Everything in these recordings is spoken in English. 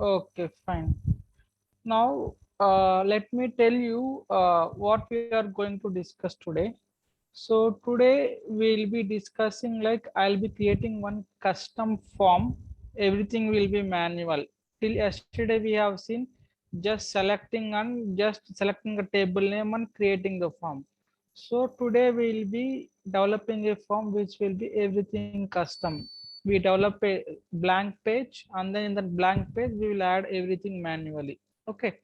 Okay, fine. Now, let me tell you what we are going to discuss today. So today we'll be discussing, like, I'll be creating one custom form. Everything will be manual. Till yesterday we have seen just selecting a table name and creating the form. So today we'll be developing a form which will be everything custom. We develop a blank page, and then in that blank page we will add everything manually. Okay,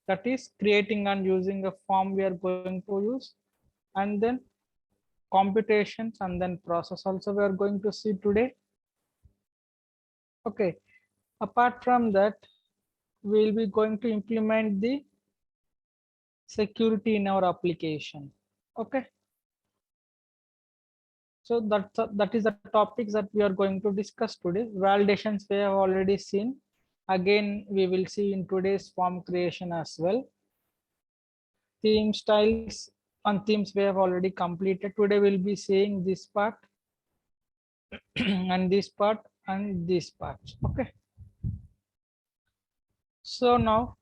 that is creating and using a form we are going to use, and then computations and then process also we are going to see today. Okay, apart from that we'll be going to implement the security in our application. Okay, so that is the topics that we are going to discuss today. Validations we have already seen. Again we will see in today's form creation as well. Theme styles and themes we have already completed. Today we'll be seeing this part and this part and this part. Okay, so now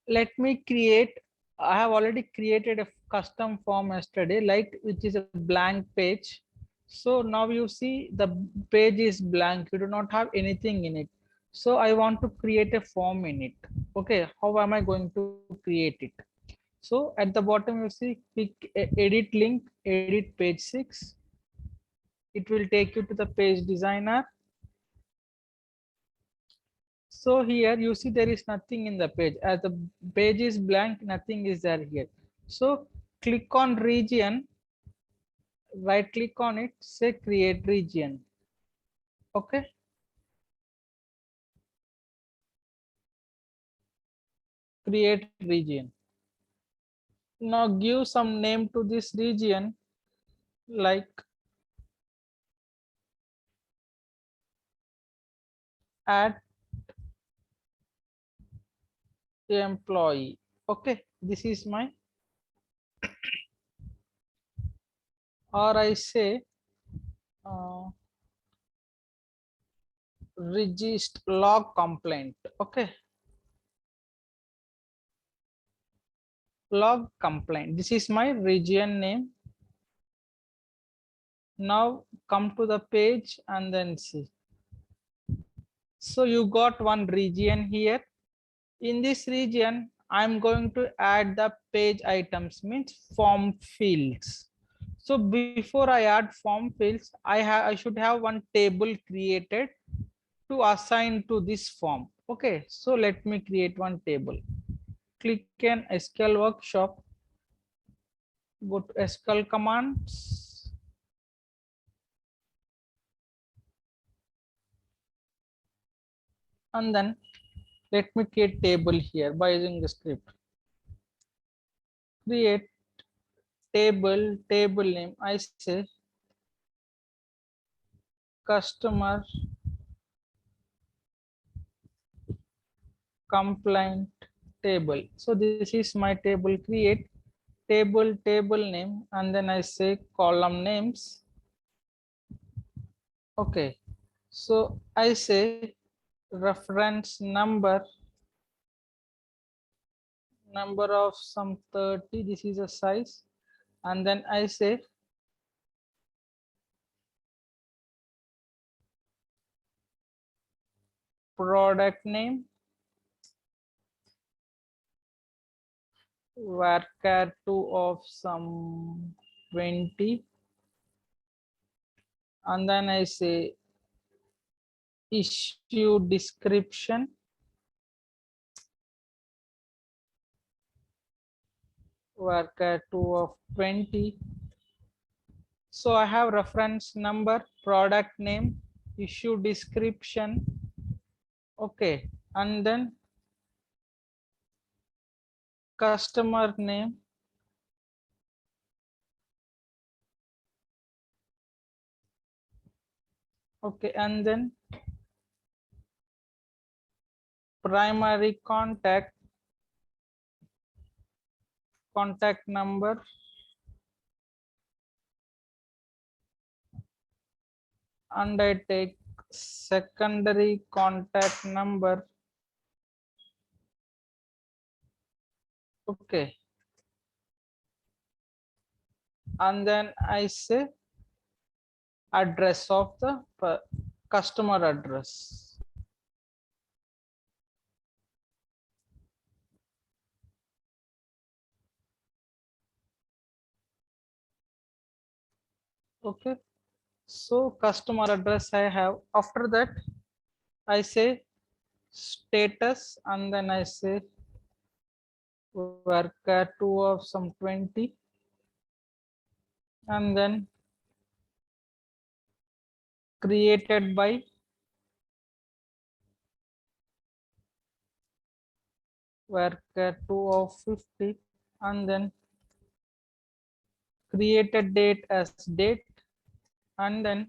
let me create. I have already created a custom form yesterday, like, which is a blank page. So now you see the page is blank, you do not have anything in it. So I want to create a form in it. Okay, how am I going to create it? So at the bottom you see, click edit link, edit page 6. It will take you to the page designer. So here you see there is nothing in the page. As the page is blank, nothing is there here. So click on region, right click on it, say create region. Okay, create region. Now give some name to this region, like add employee. Okay, this is my, or I say uh, register log complaint. Okay, log complaint. This is my region name. Now come to the page and then see. So you got one region here. In this region, I'm going to add the page items, means form fields. So before I add form fields, I should have one table created to assign to this form. Okay, so let me create one table. Click on SQL workshop, go to SQL commands, and then let me create table here by using the script. Create table name, I say customer complaint table. So this is my table. Create table name, and then I say column names. Okay, so I say reference number of some 30, this is a size, and then I say product name varchar2 of some 20, and then I say issue description varchar2 of 20. So I have reference number, product name, issue description. Okay, and then customer name, okay, and then primary contact number, and I take secondary contact number. Okay, and then I say address of the customer address. Okay, so customer address I have. After that, I say status, and then I say worker 2 of some 20, and then created by worker 2 of 50, and then created date as date, and then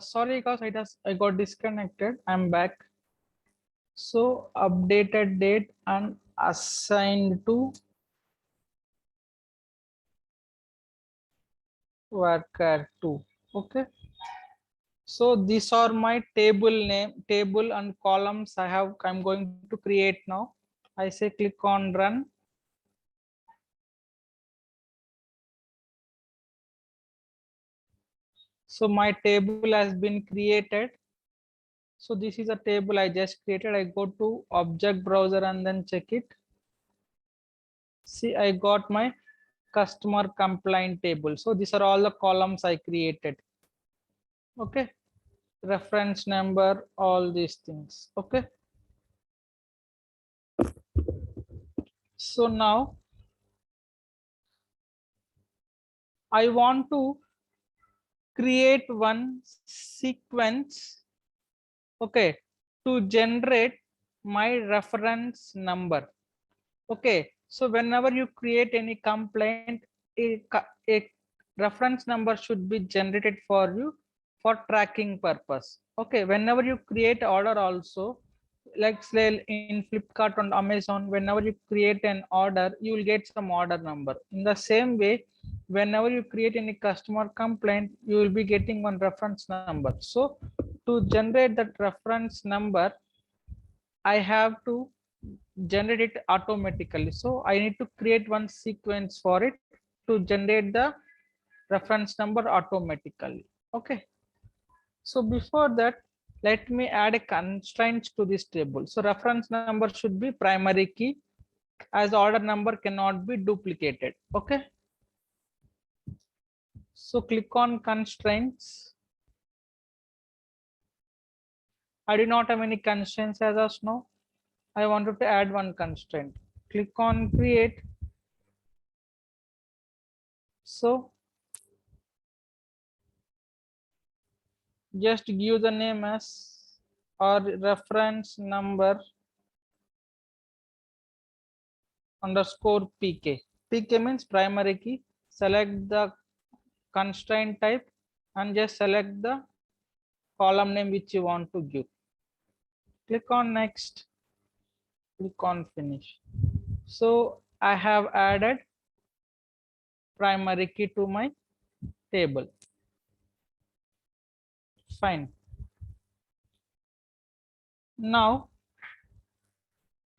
sorry guys, I got disconnected. I'm back. So updated date and assigned to worker 2. Okay, so these are my table name, table and columns I'm going to create now. I say click on run. So my table has been created. So this is a table I just created. I go to object browser and then check it. See, I got my customer complaint table. So these are all the columns I created. Okay, reference number, all these things. Okay, so now I want to create one sequence, okay, to generate my reference number. Okay, so whenever you create any complaint, a reference number should be generated for you for tracking purpose. Okay, whenever you create order also, like say in Flipkart and Amazon, whenever you create an order, you will get some order number. In the same way, whenever you create any customer complaint, you will be getting one reference number. So to generate that reference number, I have to generate it automatically. So I need to create one sequence for it to generate the reference number automatically. Okay. So before that, let me add a constraint to this table. So reference number should be primary key, as order number cannot be duplicated. Okay. So click on constraints. I do not have any constraints as of now. I wanted to add one constraint. Click on create. So just give the name as or reference number underscore pk. Pk means primary key. Select the constraint type and just select the column name which you want to give. Click on next. Click on finish. So I have added primary key to my table. Fine. Now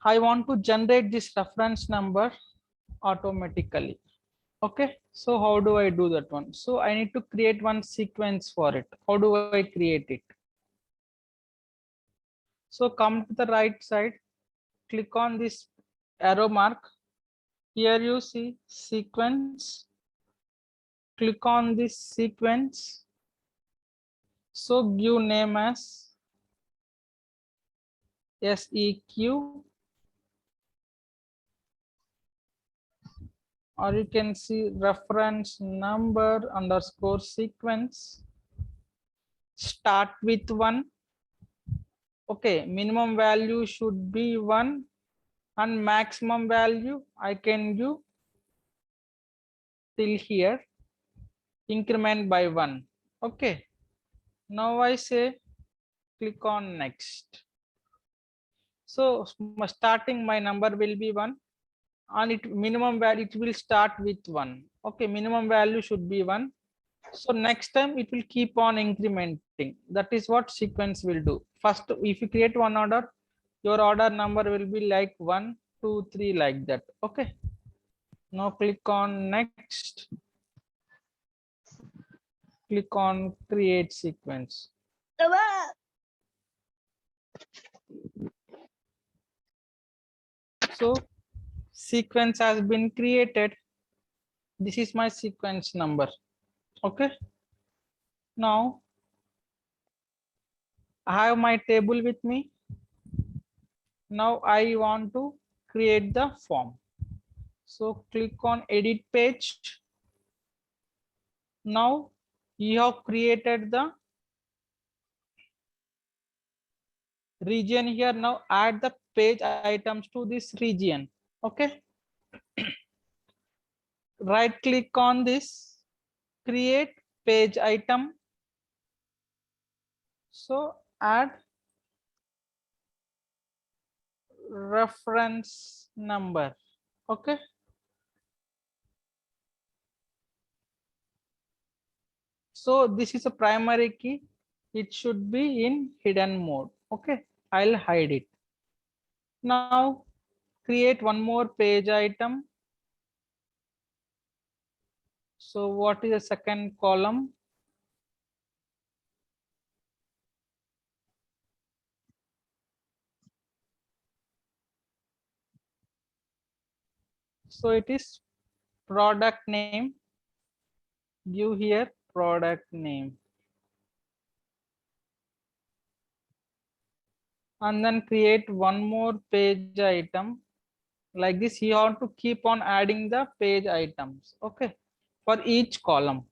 I want to generate this reference number automatically. Okay, so how do I do that one? So I need to create one sequence for it. How do I create it? So come to the right side, click on this arrow mark. Here you see sequence. Click on this sequence. So give name as SEQ, or you can see reference number underscore sequence. Start with 1. Okay, minimum value should be 1 and maximum value I can give till here, increment by 1. Okay, now I say click on next. So starting my number will be 1 and it minimum value it will start with 1. Okay, minimum value should be 1. So next time it will keep on incrementing. That is what sequence will do. First, if you create one order, your order number will be like 1, 2, 3 like that. Okay. Now click on next. Click on create sequence. So sequence has been created. This is my sequence number. Okay. Now I have my table with me. Now I want to create the form. So click on edit page. Now you have created the region here. Now add the page items to this region. Okay. Right click on this, create page item. So add reference number. Okay. So this is a primary key. It should be in hidden mode. Okay. I'll hide it. Now create one more page item. So what is the second column? So it is product name. Give here product name. And then create one more page item. Like this, you have to keep on adding the page items. Okay. For each column.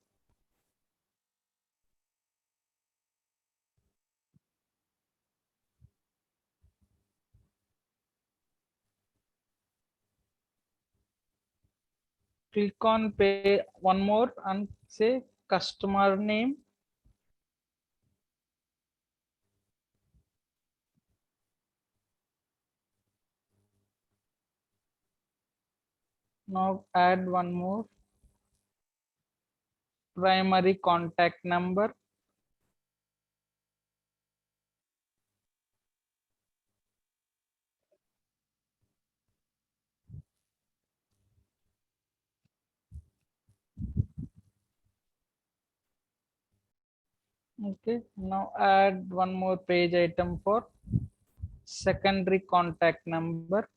Click on pay one more and say customer name. Now add one more primary contact number. Okay. Now add one more page item for secondary contact number.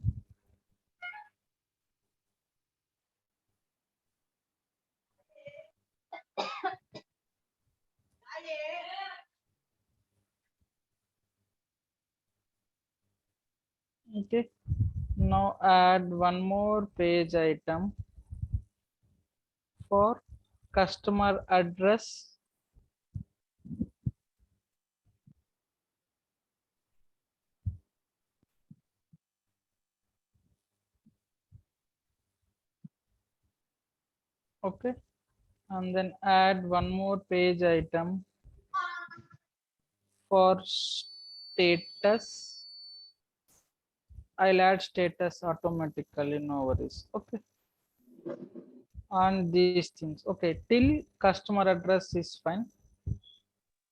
Okay. Now add one more page item for customer address. Okay. And then add one more page item for status. I'll add status automatically, no worries. Okay. And these things. Okay, till customer address is fine.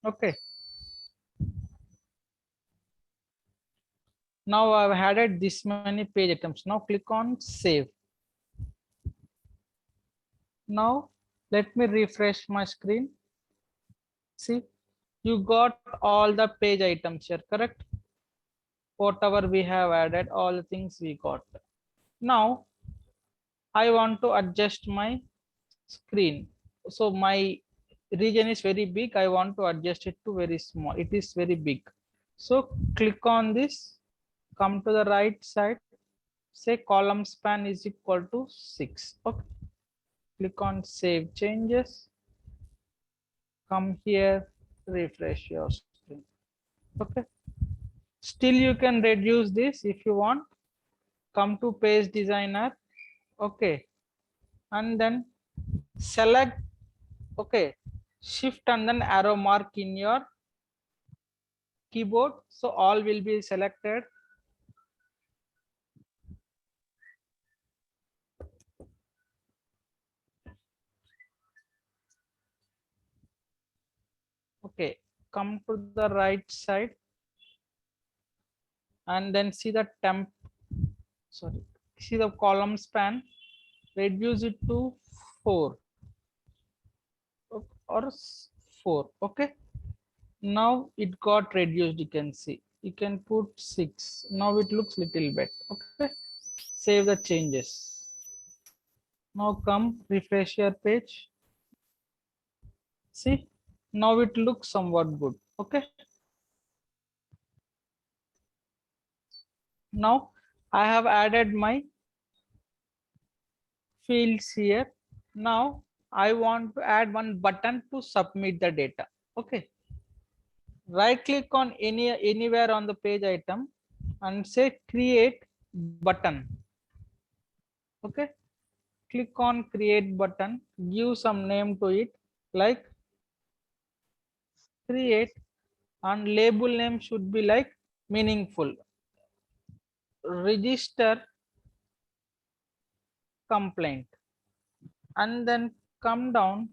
Okay. Now I've added this many page items. Now click on save. Now let me refresh my screen. See, you got all the page items here, correct? whatever we have added, all the things we got. Now I want to adjust my screen. So my region is very big. I want to adjust it to very small. It is very big. So click on this, come to the right side, say column span is equal to 6. Okay. Click on save changes. Come here, refresh your screen. Okay. Still you can reduce this if you want. Come to page designer. Okay. And then select, okay, shift and then arrow mark in your keyboard, so all will be selected. Okay, come to the right side and then see the temp, sorry, see the column span, reduce it to 4 or 4. Okay, now it got reduced. You can see, you can put 6. Now it looks little bit. Okay, save the changes. Now come refresh your page. See, now it looks somewhat good. Okay, now I have added my fields here. Now I want to add one button to submit the data. Okay, right click on anywhere on the page item and say create button. Okay, click on create button, give some name to it like create, and label name should be like meaningful, register complaint, and then come down,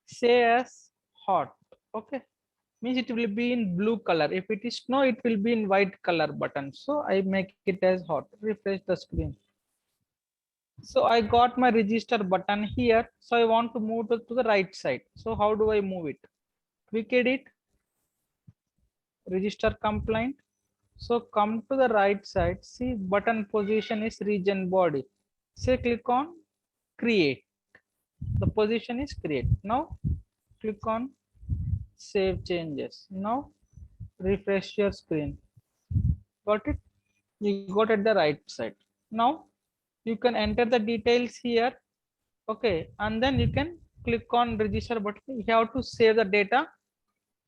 say as hot. Okay, means it will be in blue color. If it is no, it will be in white color button. So I make it as hot. Refresh the screen. So I got my register button here. So I want to move to the right side. So how do I move it? Click edit, register complaint. So come to the right side. See, button position is region body. Say click on create. The position is create. Now click on save changes. Now refresh your screen. Got it? You got at the right side. Now you can enter the details here. Okay, and then you can click on register button. You have to save the data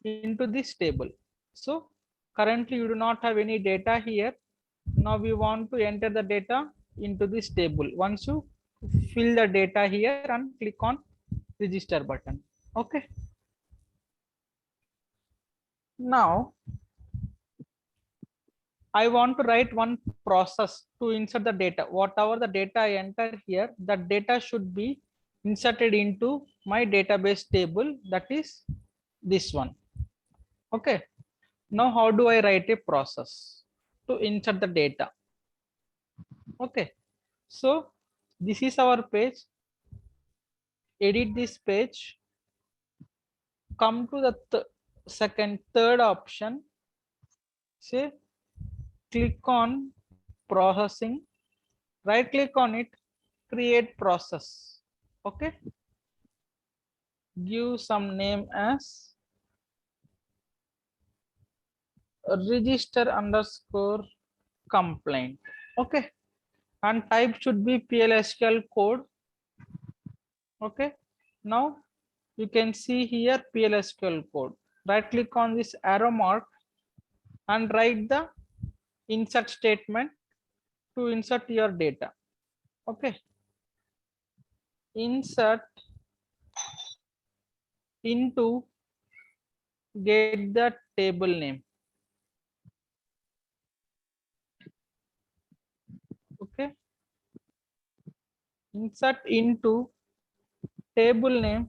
into this table. So currently you do not have any data here. Now we want to enter the data into this table. Once you fill the data here and click on register button. Okay, now I want to write one process to insert the data. Whatever the data I enter here, that data should be inserted into my database table, that is this one. Okay, now how do I write a process to insert the data? Okay, so this is our page. Edit this page, come to the third option, say click on processing, right click on it, create process. Okay, give some name as register underscore complaint. Okay, and type should be PLSQL code. Okay, now you can see here PLSQL code. Right click on this arrow mark and write the insert statement to insert your data. Okay, insert into get the table name. Okay, insert into table name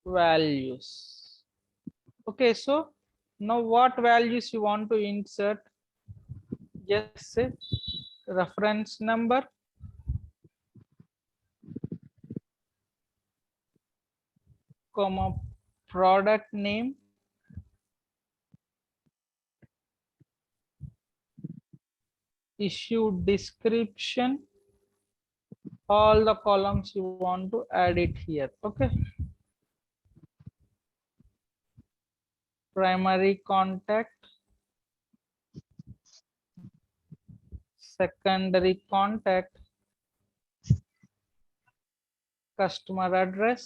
values. Okay, so now what values you want to insert? Just say reference number, comma, product name, issue description, all the columns you want to add it here. Okay, primary contact, secondary contact, customer address,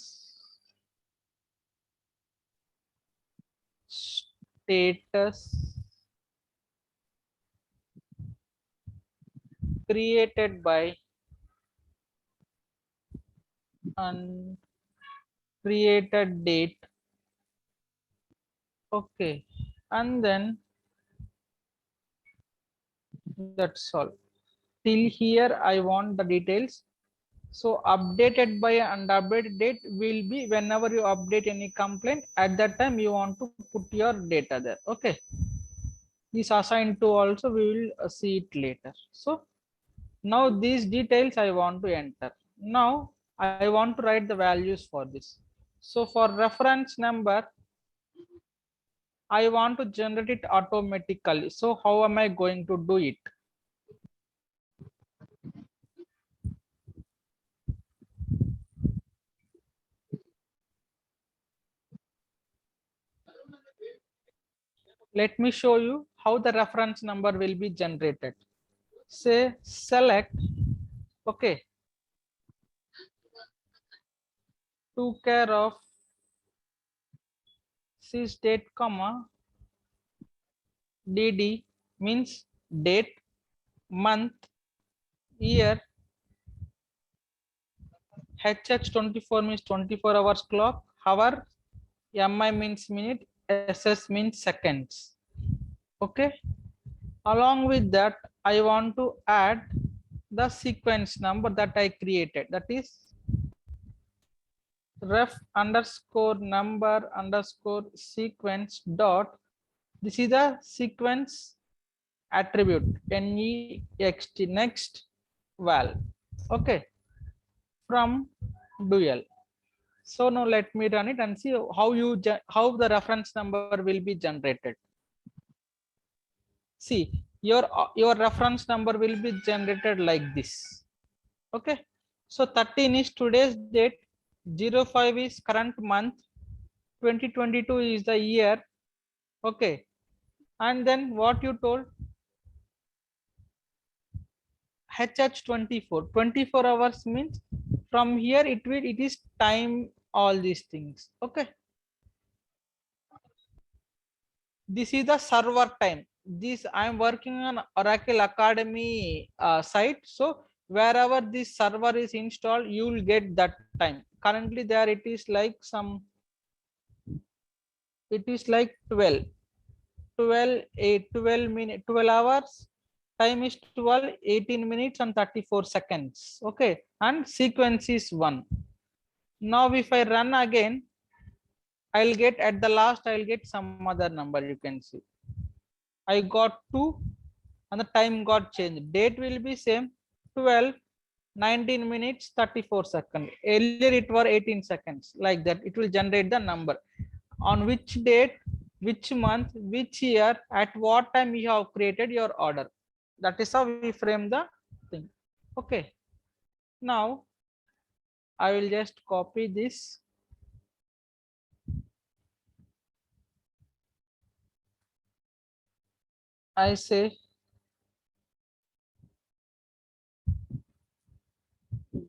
status, created by and created date. Okay, and then that's all. Till here I want the details. So updated by and updated date will be whenever you update any complaint, at that time you want to put your data there. Okay, this assigned to also we will see it later. So now these details I want to enter. Now I want to write the values for this. So for reference number, I want to generate it automatically. So how am I going to do it? Let me show you how the reference number will be generated. Say select, okay, took care of sys date comma dd means date, month, year, hh24 means 24 hours clock, hour, mi means minute, ss means seconds. Okay, along with that I want to add the sequence number that I created, that is ref underscore number underscore sequence dot, this is the sequence attribute next next val. Okay, from dual. So now let me run it and see how how the reference number will be generated. See, your reference number will be generated like this. Okay, so 13 is today's date, 05 is current month, 2022 is the year. Okay, and then what you told, hh24 24 hours means from here it is time, all these things. Okay, this is the server time. This I am working on Oracle Academy site, so wherever this server is installed you will get that time. Currently there it is like some, it is like 12 minutes, 12 hours, time is 12, 18 minutes and 34 seconds. Okay, and sequence is 1. Now if I run again, I'll get at the last, I'll get some other number. You can see I got 2 and the time got changed. Date will be same, 12, 19 minutes 34 seconds. Earlier it was 18 seconds. Like that it will generate the number on which date, which month, which year, at what time you have created your order. That is how we frame the thing. Okay, now I will just copy this. I say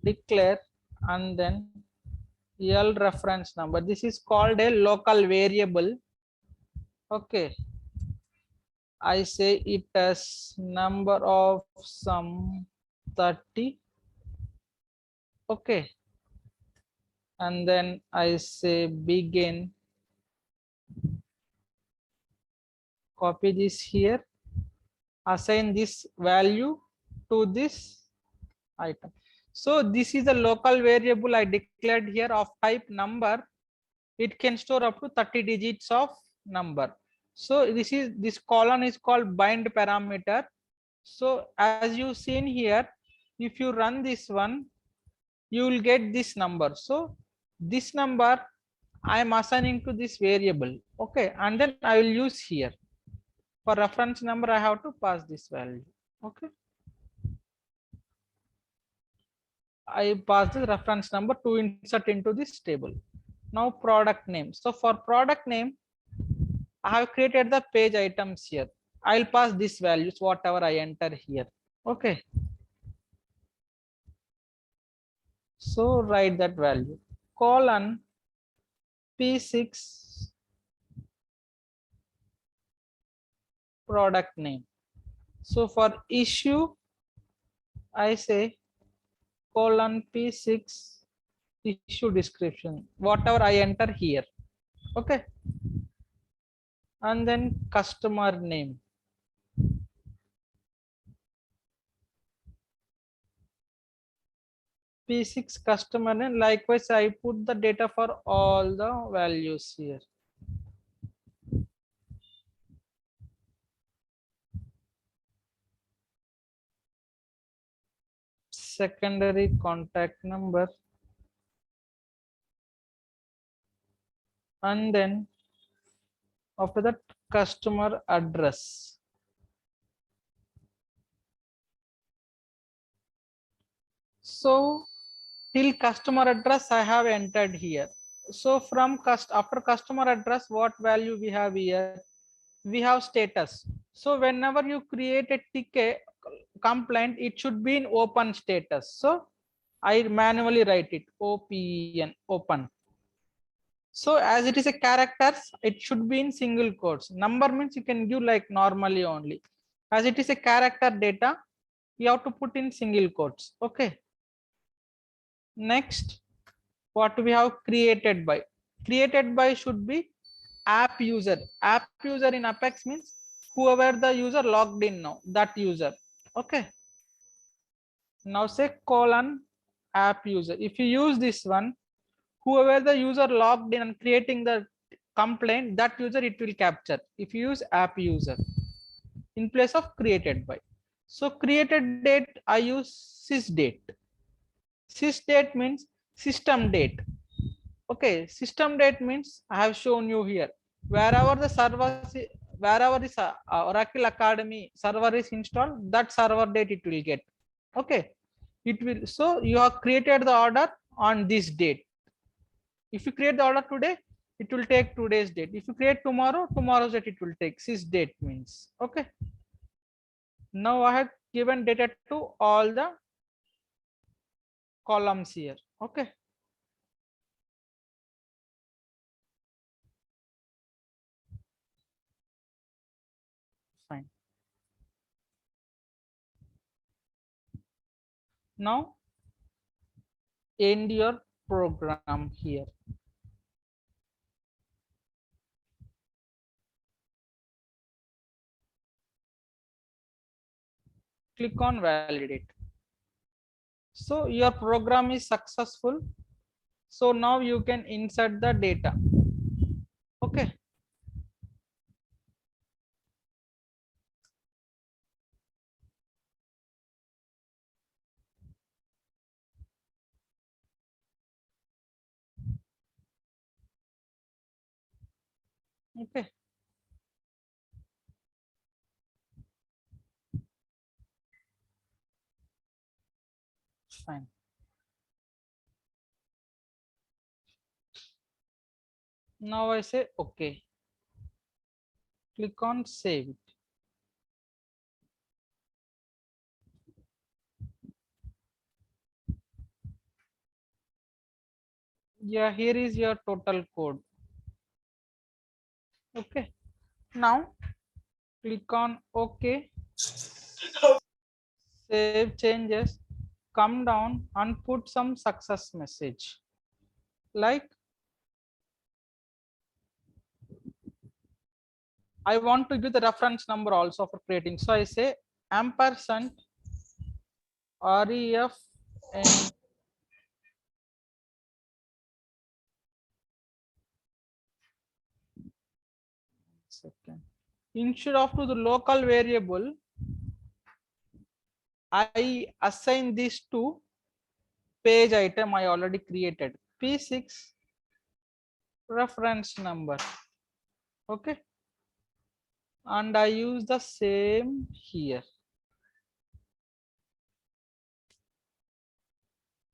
declare and then L reference number. This is called a local variable. Okay, I say it as number of some 30. Okay, and then I say begin, copy this here, assign this value to this item. So this is a local variable I declared here of type number. It can store up to 30 digits of number. So this column is called bind parameter. So as you seen here, if you run this one, you will get this number. So this number I am assigning to this variable. Okay, and then I will use here for reference number I have to pass this value. Okay, I pass the reference number to insert into this table. Now product name. So for product name, I have created the page items here. I'll pass these values, whatever I enter here. Okay. So write that value, colon P6 product name. So for issue, I say colon P6 issue description, whatever I enter here. Okay. And then customer name. P6 customer name. Likewise, I put the data for all the values here. Secondary contact number. And then after that, customer address. So till customer address I have entered here. So from after customer address, what value we have here? We have status. So whenever you create a ticket complaint, it should be in open status. So I manually write it OPEN, open. So as it is a characters, it should be in single quotes. Number means you can give like normally only. As it is a character data, you have to put in single quotes. Okay. Next, what we have created by. Created by should be app user. App user in Apex means whoever the user logged in now, that user. Okay. Now say colon app user. If you use this one, whoever the user logged in and creating the complaint, that user it will capture. If you use app user in place of created by. So created date, I use sysdate. Sysdate means system date. Okay, system date means I have shown you here. Wherever the server, wherever this Oracle Academy server is installed, that server date it will get. Okay, it will. So you have created the order on this date. If you create the order today, it will take today's date. If you create tomorrow, tomorrow's date it will take. Sys date means. Okay. Now I have given data to all the columns here. Okay. Fine. Now end your program here. Click on validate. So your program is successful. So now you can insert the data. Okay. Okay. Fine. Now I say okay. Click on save it. Yeah, here is your total code. Okay. Now click on OK. Save changes. Come down and put some success message. Like I want to give the reference number also for creating. So I say ampersand ref and second. Instead of to the local variable, I assign this to page item I already created. P6 reference number. Okay. And I use the same here.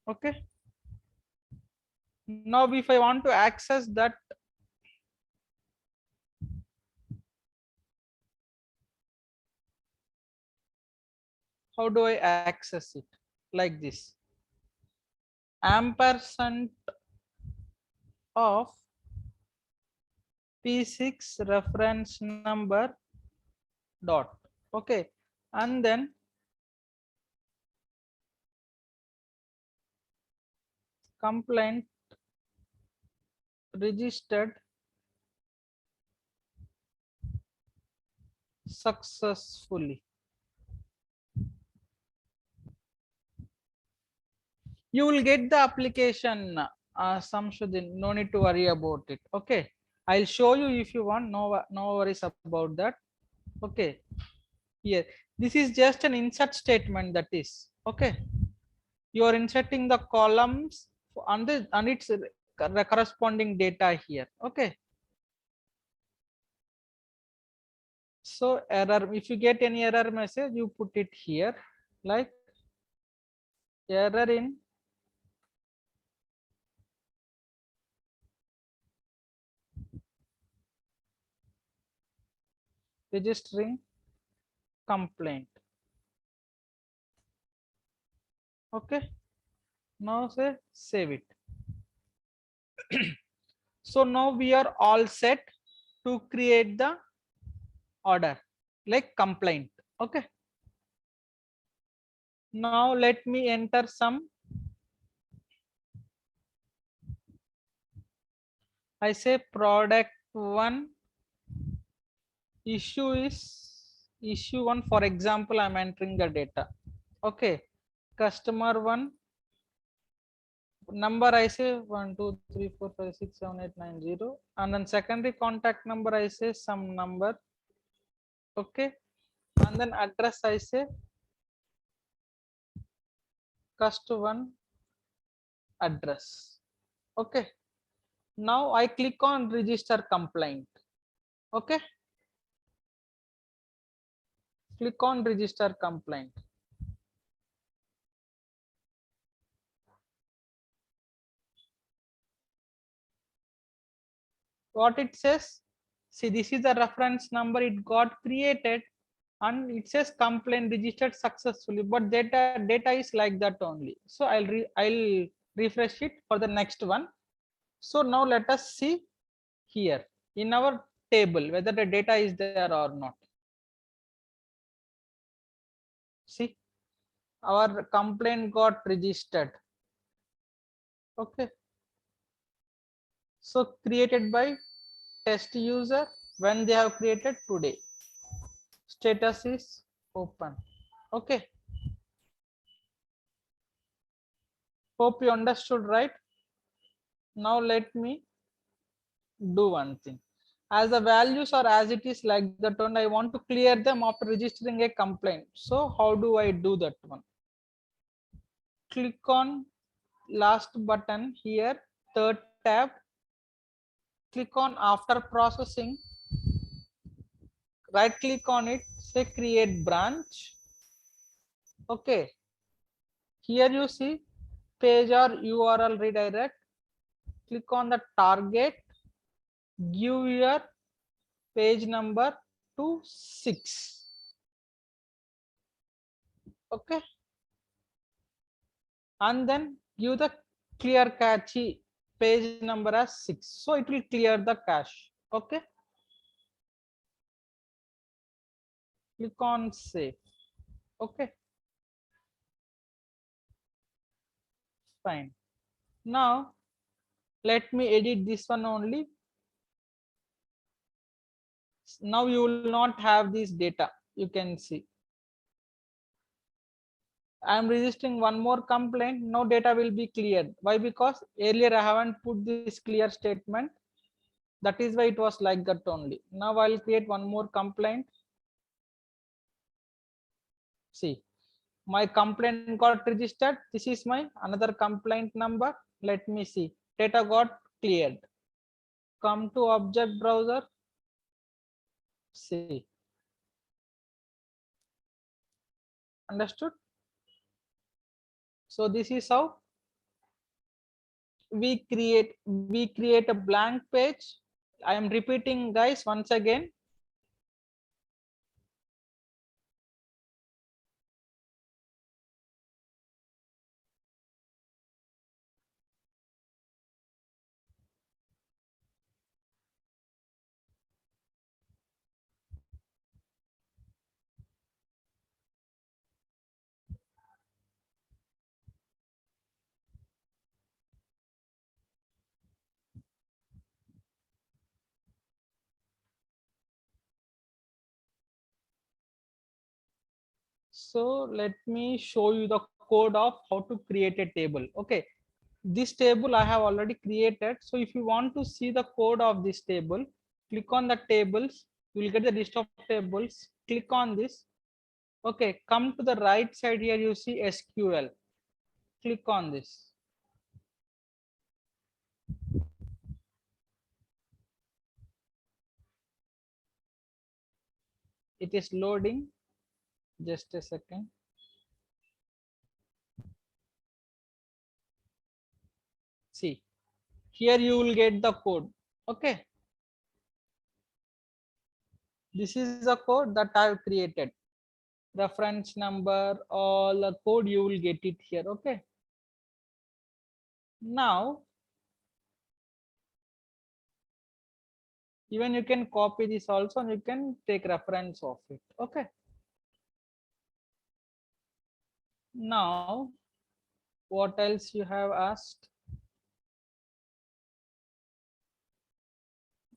Okay. Now if I want to access that, how do I access it? Like this, ampersand of P6 reference number dot. Okay. And then complaint registered successfully. You will get the application, Samshuddin. No need to worry about it. Okay. I'll show you if you want. No worries about that. Okay. Here, this is just an insert statement, that is. Okay. You are inserting the columns and its corresponding data here. Okay. So error, if you get any error message, you put it here, like error in registering complaint. Okay. Now say save it. So now we are all set to create the order, like complaint. Okay. Now let me enter some. I say product one, issue one. For example, I'm entering the data. Okay. Customer one, number I say 1 2 3 4 5 6 7 8 9 0, and then secondary contact number I say some number. Okay. And then address I say customer one address. Okay. Now I click on register complaint. Okay. Click on register complaint. What it says? See, this is the reference number, it got created, and it says complaint registered successfully, but data is like that only. So I'll refresh it for the next one. So now let us see here in our table whether the data is there or not. See, our complaint got registered. Okay. So created by test user, when they have created today. Status is open. Okay. Hope you understood, right? Now let me do one thing. As the values are as it is like that one, I want to clear them after registering a complaint. So how do I do that one? Click on last button here, third tab. Click on after processing. Right click on it, say create branch. Okay. Here you see page or URL redirect. Click on the target. Give your page number to 6. Okay. And then give the clear cache page number as 6. So it will clear the cache. Okay. Click on save. Okay. Fine. Now let me edit this one only. Now you will not have this data. You can see. I am registering one more complaint. No data will be cleared. Why? Because earlier I haven't put this clear statement. That is why it was like that only. Now I'll create one more complaint. See, my complaint got registered. This is my another complaint number. Let me see. Data got cleared. Come to object browser. See. Understood? So this is how we create a blank page. I am repeating guys once again. So let me show you the code of how to create a table. Okay, this table I have already created. So if you want to see the code of this table, click on the tables. You will get the list of tables. Click on this. Okay, come to the right side here. You see SQL. Click on this. It is loading. Just a second. See, here you will get the code. Okay, this is the code that I have created. Reference number, all the code you will get it here. Okay, now even you can copy this also and you can take reference of it. Okay, now what else you have asked?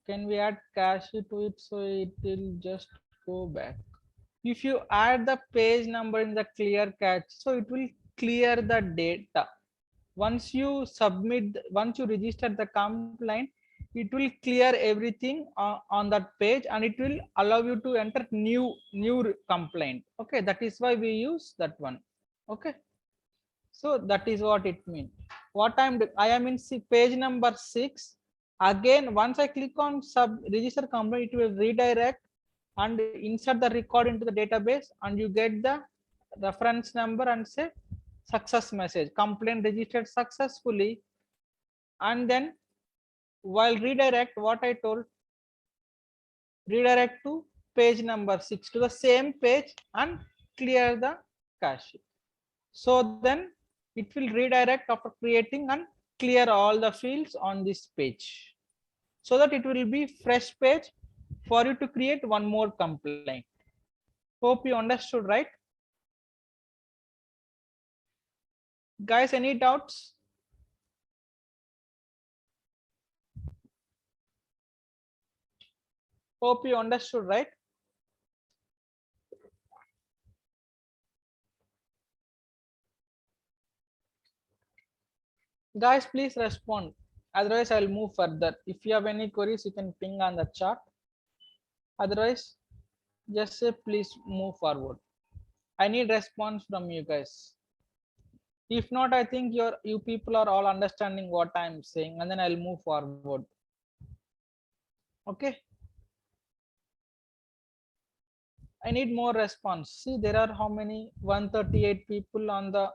Can we add cache to it so it will just go back? If you add the page number in the clear cache, so it will clear the data. Once you submit, once you register the complaint, it will clear everything on that page and it will allow you to enter new complaint. Okay, that is why we use that one. Okay, so that is what it means. What I am in page number 6. Again, once I click on sub register complaint, it will redirect and insert the record into the database, and you get the reference number and say success message, complaint registered successfully. And then while redirect, what I told, redirect to page number 6 to the same page and clear the cache. So then it will redirect after creating and clear all the fields on this page, so that it will be fresh page for you to create one more complaint. Hope you understood, right? Guys, any doubts? Hope you understood, right? Guys, please respond. Otherwise, I'll move further. If you have any queries, you can ping on the chat. Otherwise, just say please move forward. I need response from you guys. If not, I think you people are all understanding what I'm saying, and then I'll move forward. Okay. I need more response. See, there are how many? 138 people on the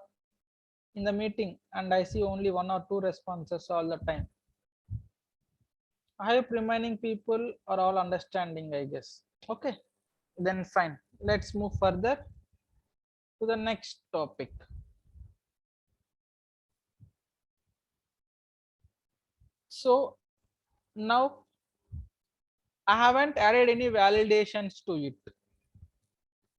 in the meeting, and I see only 1 or 2 responses all the time. I hope remaining people are all understanding, I guess. Okay, then fine. Let's move further to the next topic. So now I haven't added any validations to it.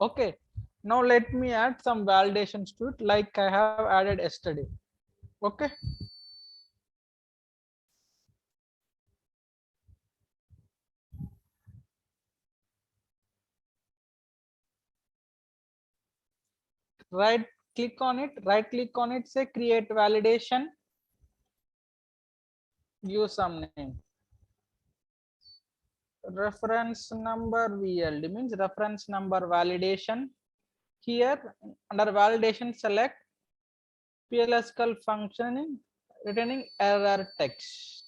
Okay, now let me add some validations to it like I have added yesterday. Okay. Right click on it, say create validation, give some name. Reference number VLD means reference number validation. Here under validation, select PLSQL function returning error text.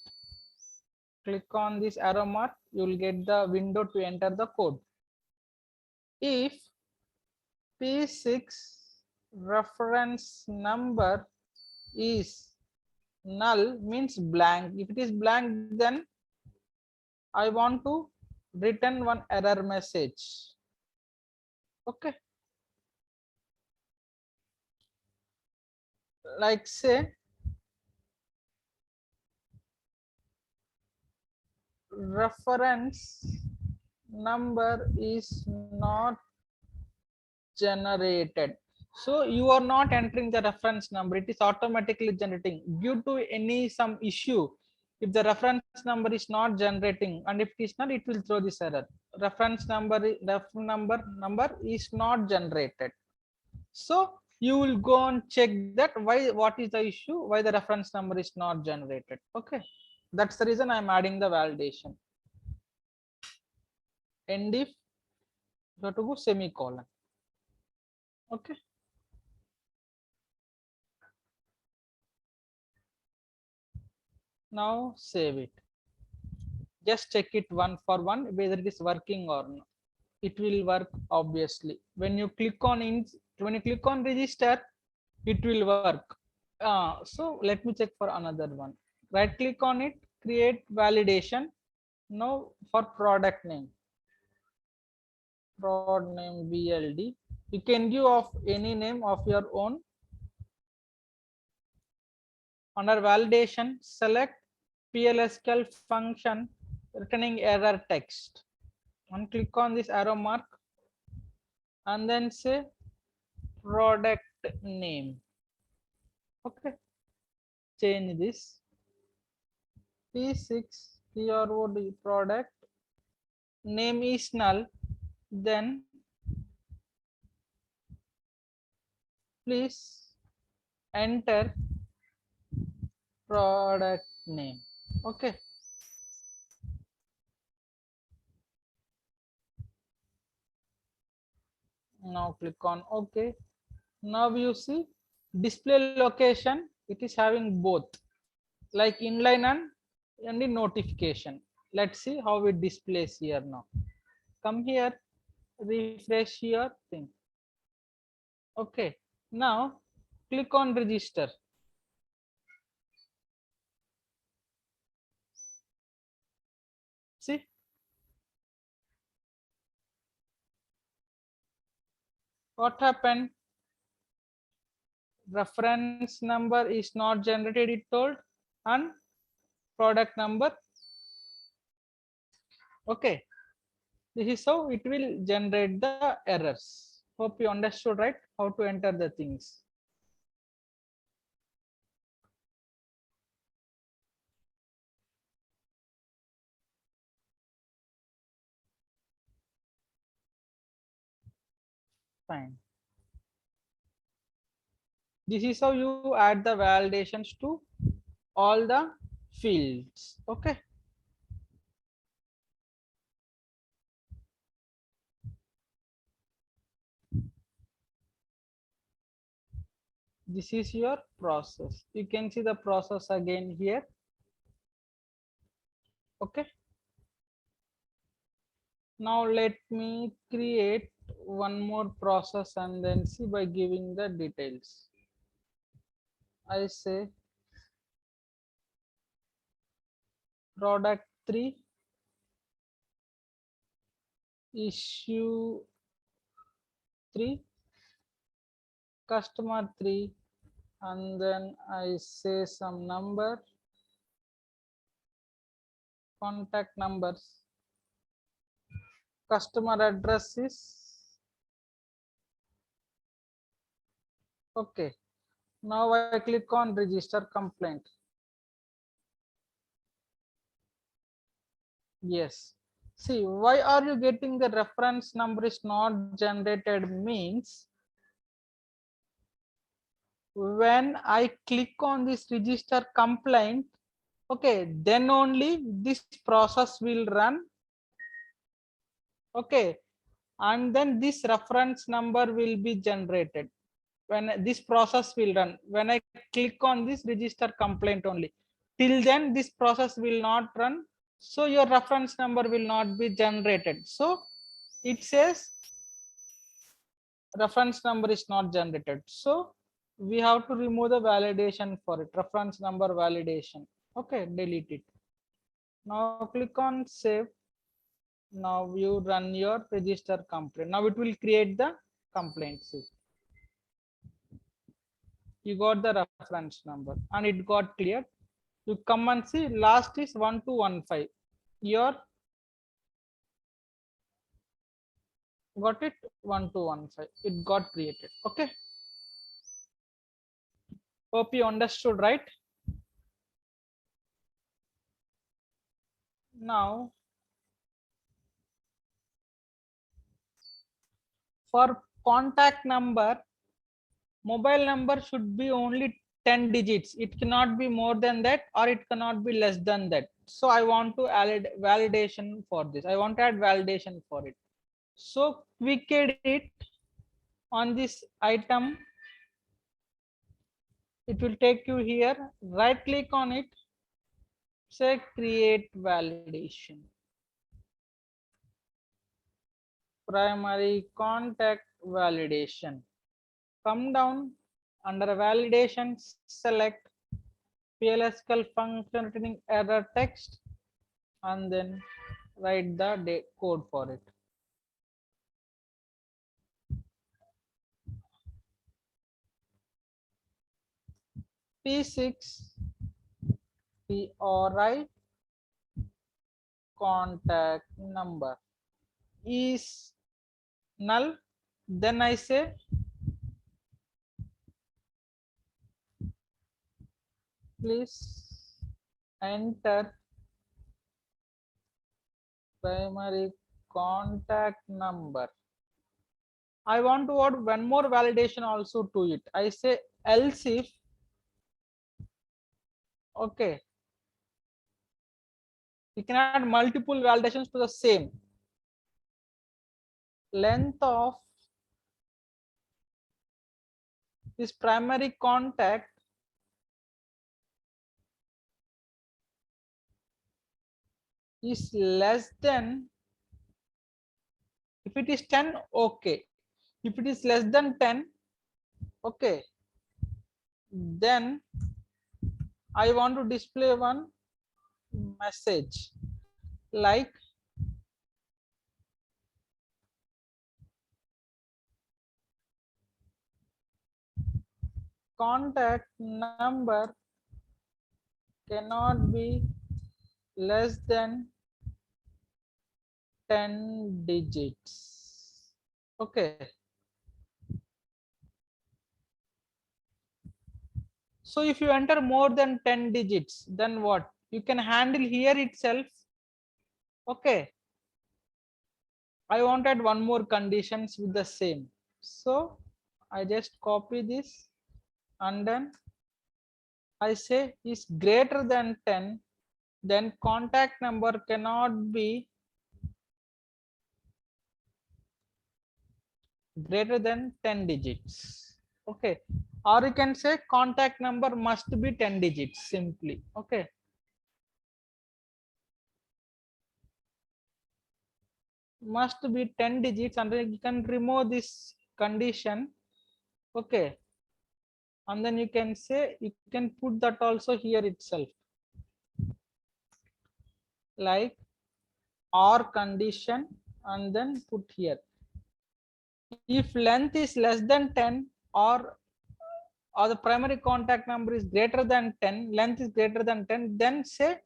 Click on this arrow mark, you will get the window to enter the code. If P6 reference number is null means blank. If it is blank, then I want to return one error message. Okay. Like say reference number is not generated. So you are not entering the reference number, it is automatically generating due to any some issue. If the reference number is not generating, and if it is not, it will throw this error. Reference number is not generated. So you will go and check that why, what is the issue, why the reference number is not generated. Okay, that's the reason I'm adding the validation. And if you have to go semicolon. Okay. Now save it. Just check it one for one whether it is working or not. It will work obviously. When you click on register, it will work. So let me check for another one. Right click on it, create validation. Now for product name, BLD. You can give of any name of your own. Under validation, select PLSQL function returning error text. And click on this arrow mark and then say product name. Okay, change this P6 PROD product name is null, then please enter product name. Okay, now click on OK. Now you see display location, it is having both like inline and the notification. Let's see how it displays here. Now come here, refresh your thing. Okay, now click on register. See, what happened? Reference number is not generated, it told, and product number. Okay, this is how it will generate the errors. Hope you understood, right? How to enter the things. Fine. This is how you add the validations to all the fields. Okay. This is your process. You can see the process again here. Okay. Now let me create one more process and then see by giving the details. I say product 3, issue 3, customer 3, and then I say some number, contact numbers, customer address is okay. Now I click on register complaint. Yes. See, why are you getting the reference number is not generated means when I click on this register complaint, okay, then only this process will run. Okay, and then this reference number will be generated when this process will run. When I click on this register complaint only, till then this process will not run, so your reference number will not be generated. So it says reference number is not generated. So we have to remove the validation for it, reference number validation. Okay, delete it. Now click on save. Now you run your register complaint. Now it will create the complaint. See, you got the reference number and it got cleared. You come and see last is 1215. Your got it 1215. It got created. Okay. Hope you understood, right? Now for contact number, mobile number should be only 10 digits. It cannot be more than that or it cannot be less than that. So I want to add validation for this. I want to add validation for it. So quick edit on this item. It will take you here. Right click on it. Say create validation. Primary contact validation. Come down under validation, select PLSQL function returning error text and then write the code for it. P6 PRI contact number is null. Then I say please enter primary contact number. I want to add one more validation also to it. I say else if, okay, you can add multiple validations to the same. Length of this primary contact is less than, if it is 10, okay. If it is less than 10, okay, then I want to display one message like contact number cannot be less than 10 digits. Okay. So if you enter more than 10 digits, then what? You can handle here itself. Okay. I wanted one more conditions with the same. So I just copy this and then I say is greater than 10, then contact number cannot be greater than 10 digits. Okay. Or you can say contact number must be 10 digits simply. Okay. Must be 10 digits and then you can remove this condition. Okay. And then you can say, you can put that also here itself. Like or condition and then put here. If length is less than 10 or the primary contact number is greater than 10, length is greater than 10, then say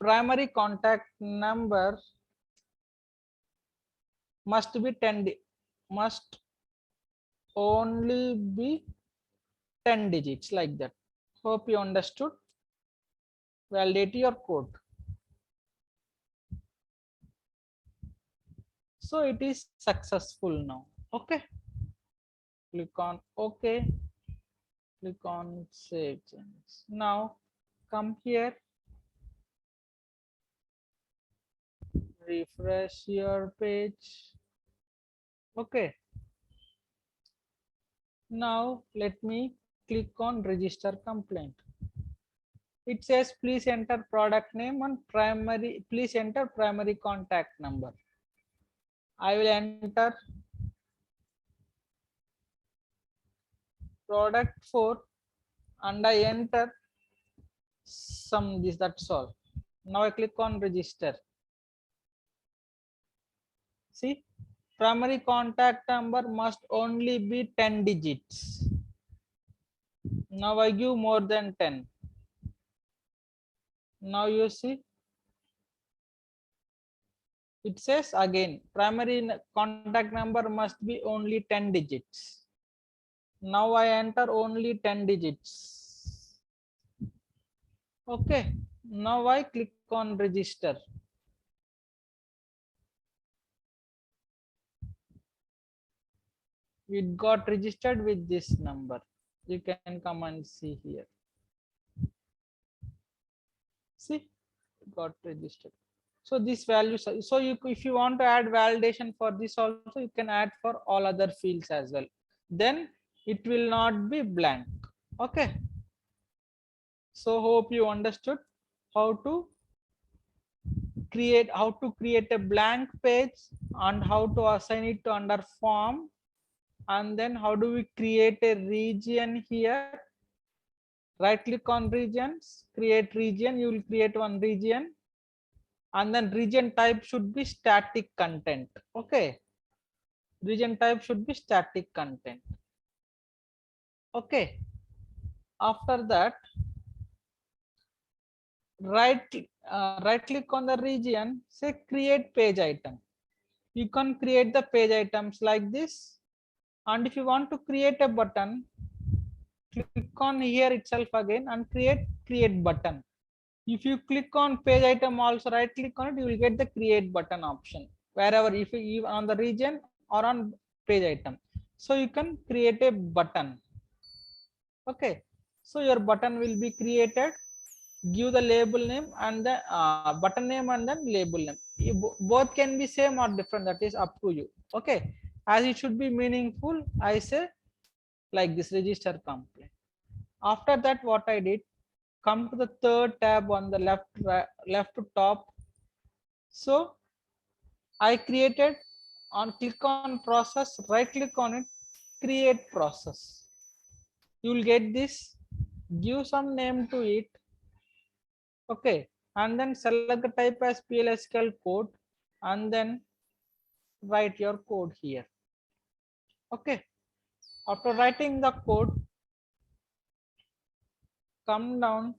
primary contact number must be 10, must only be 10 digits, like that. Hope you understood. Validate your code. So it is successful now. Okay. Click on OK. Click on save changes. Now come here. Refresh your page. Okay. Now let me click on register complaint. It says please enter product name and primary, please enter primary contact number. I will enter product 4 and I enter some this, that's all. Now I click on register. See, primary contact number must only be 10 digits. Now I give more than 10. Now you see, it says again primary contact number must be only 10 digits. Now I enter only 10 digits. Okay, now I click on register. It got registered with this number. You can come and see here. See, it got registered. So this value, so you, if you want to add validation for this also, you can add for all other fields as well. Then it will not be blank. Okay. So hope you understood how to create a blank page and how to assign it to under form, and then how do we create a region here. Right click on regions, create region, you will create one region, and then region type should be static content. Okay, region type should be static content. Okay, after that right click on the region, say create page item. You can create the page items like this, and if you want to create a button, click on here itself again and create button. If you click on page item also, right click on it, you will get the create button option wherever, if you on the region or on page item. So you can create a button. Okay, so your button will be created. Give the label name and the button name and then label name. Both can be same or different, that is up to you. Okay, as it should be meaningful, I say like this, register complaint. After that, what I did, come to the third tab on the left top. So I created, on click on process, right click on it, create process. You will get this, give some name to it. Okay, and then select the type as PLSQL code, and then write your code here. Okay, after writing the code, come down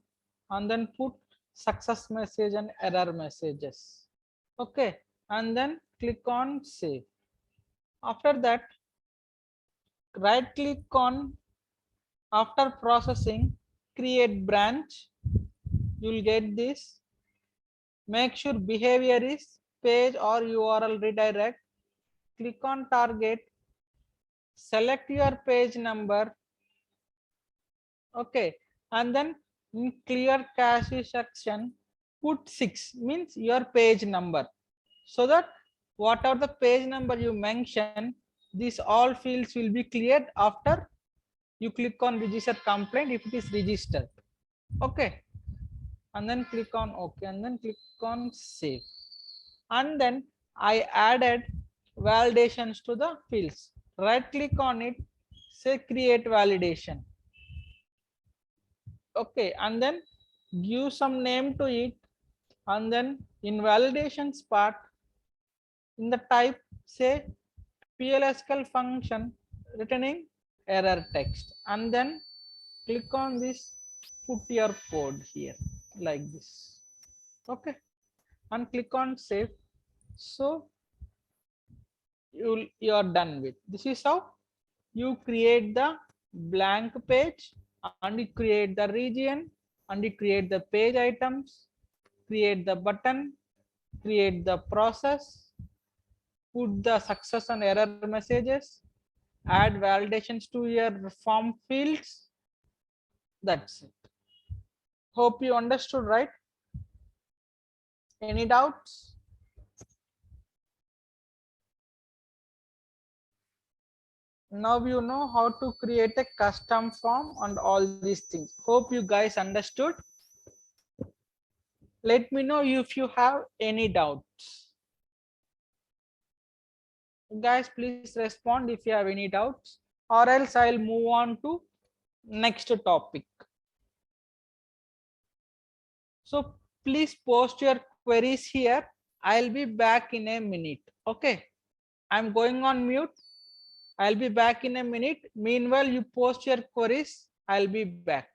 and then put success message and error messages. Okay, and then click on save. After that, right click on, after processing, create branch. You will get this. Make sure behavior is page or URL redirect. Click on target, select your page number. Okay, and then in clear cache section, put 6, means your page number, so that whatever the page number you mention, these all fields will be cleared after you click on register complaint if it is registered. Okay, and then click on OK, and then click on save. And then I added validations to the fields. Right click on it, say create validation. Okay, and then give some name to it, and then in validations part, in the type, say PLSQL function returning error text, and then click on this, put your code here like this. Okay, and click on save. So you are done with this. Is how you create the blank page, and you create the region, and you create the page items, create the button, create the process, put the success and error messages, add validations to your form fields. That's it. Hope you understood, right? Any doubts? Now you know how to create a custom form and all these things. Hope you guys understood. Let me know if you have any doubts. Guys, please respond if you have any doubts, or else I'll move on to next topic. So please post your queries here. I'll be back in a minute. Okay. I'm going on mute. I'll be back in a minute. Meanwhile, you post your queries. I'll be back.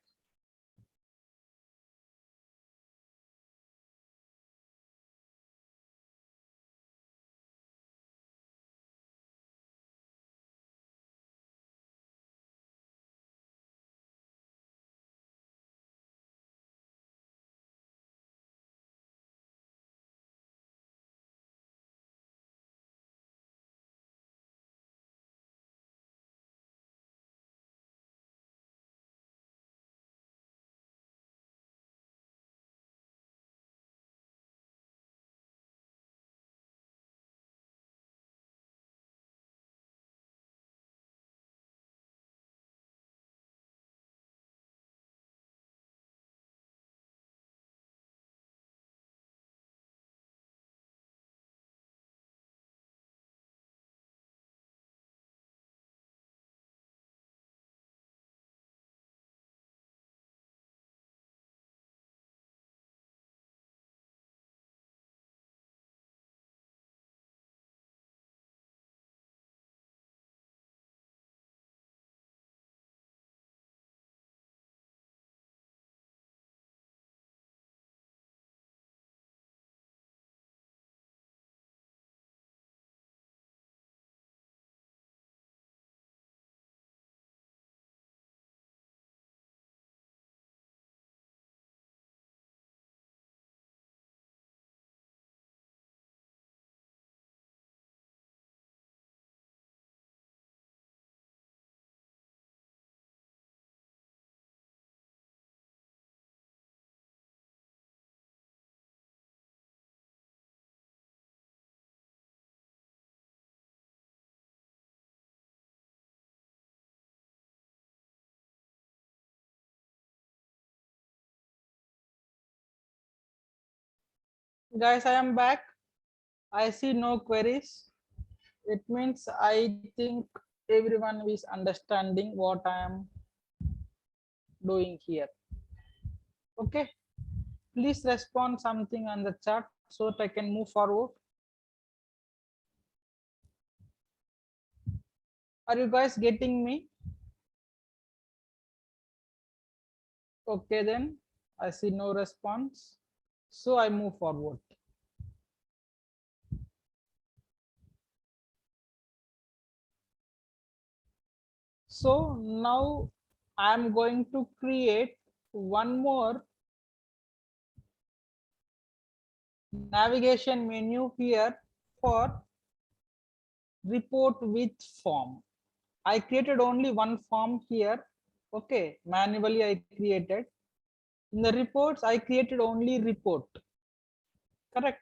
Guys, I am back. I see no queries. It means I think everyone is understanding what I am doing here. Okay. Please respond something on the chat so that I can move forward. Are you guys getting me? Okay, then I see no response. So I move forward. So now I'm going to create one more navigation menu here for report with form. I created only one form here. Okay, manually I created. In the reports, I created only report. Correct.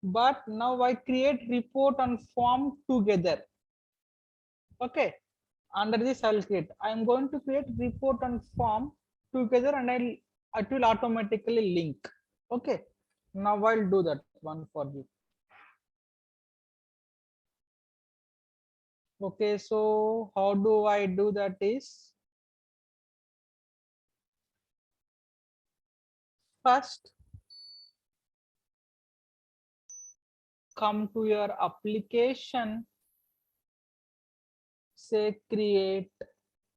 But now I create report and form together. Okay. Under this, I'll create. I'm going to create report and form together, and it will automatically link. Okay. Now I'll do that one for you. Okay. So how do I do that is, first come to your application, say create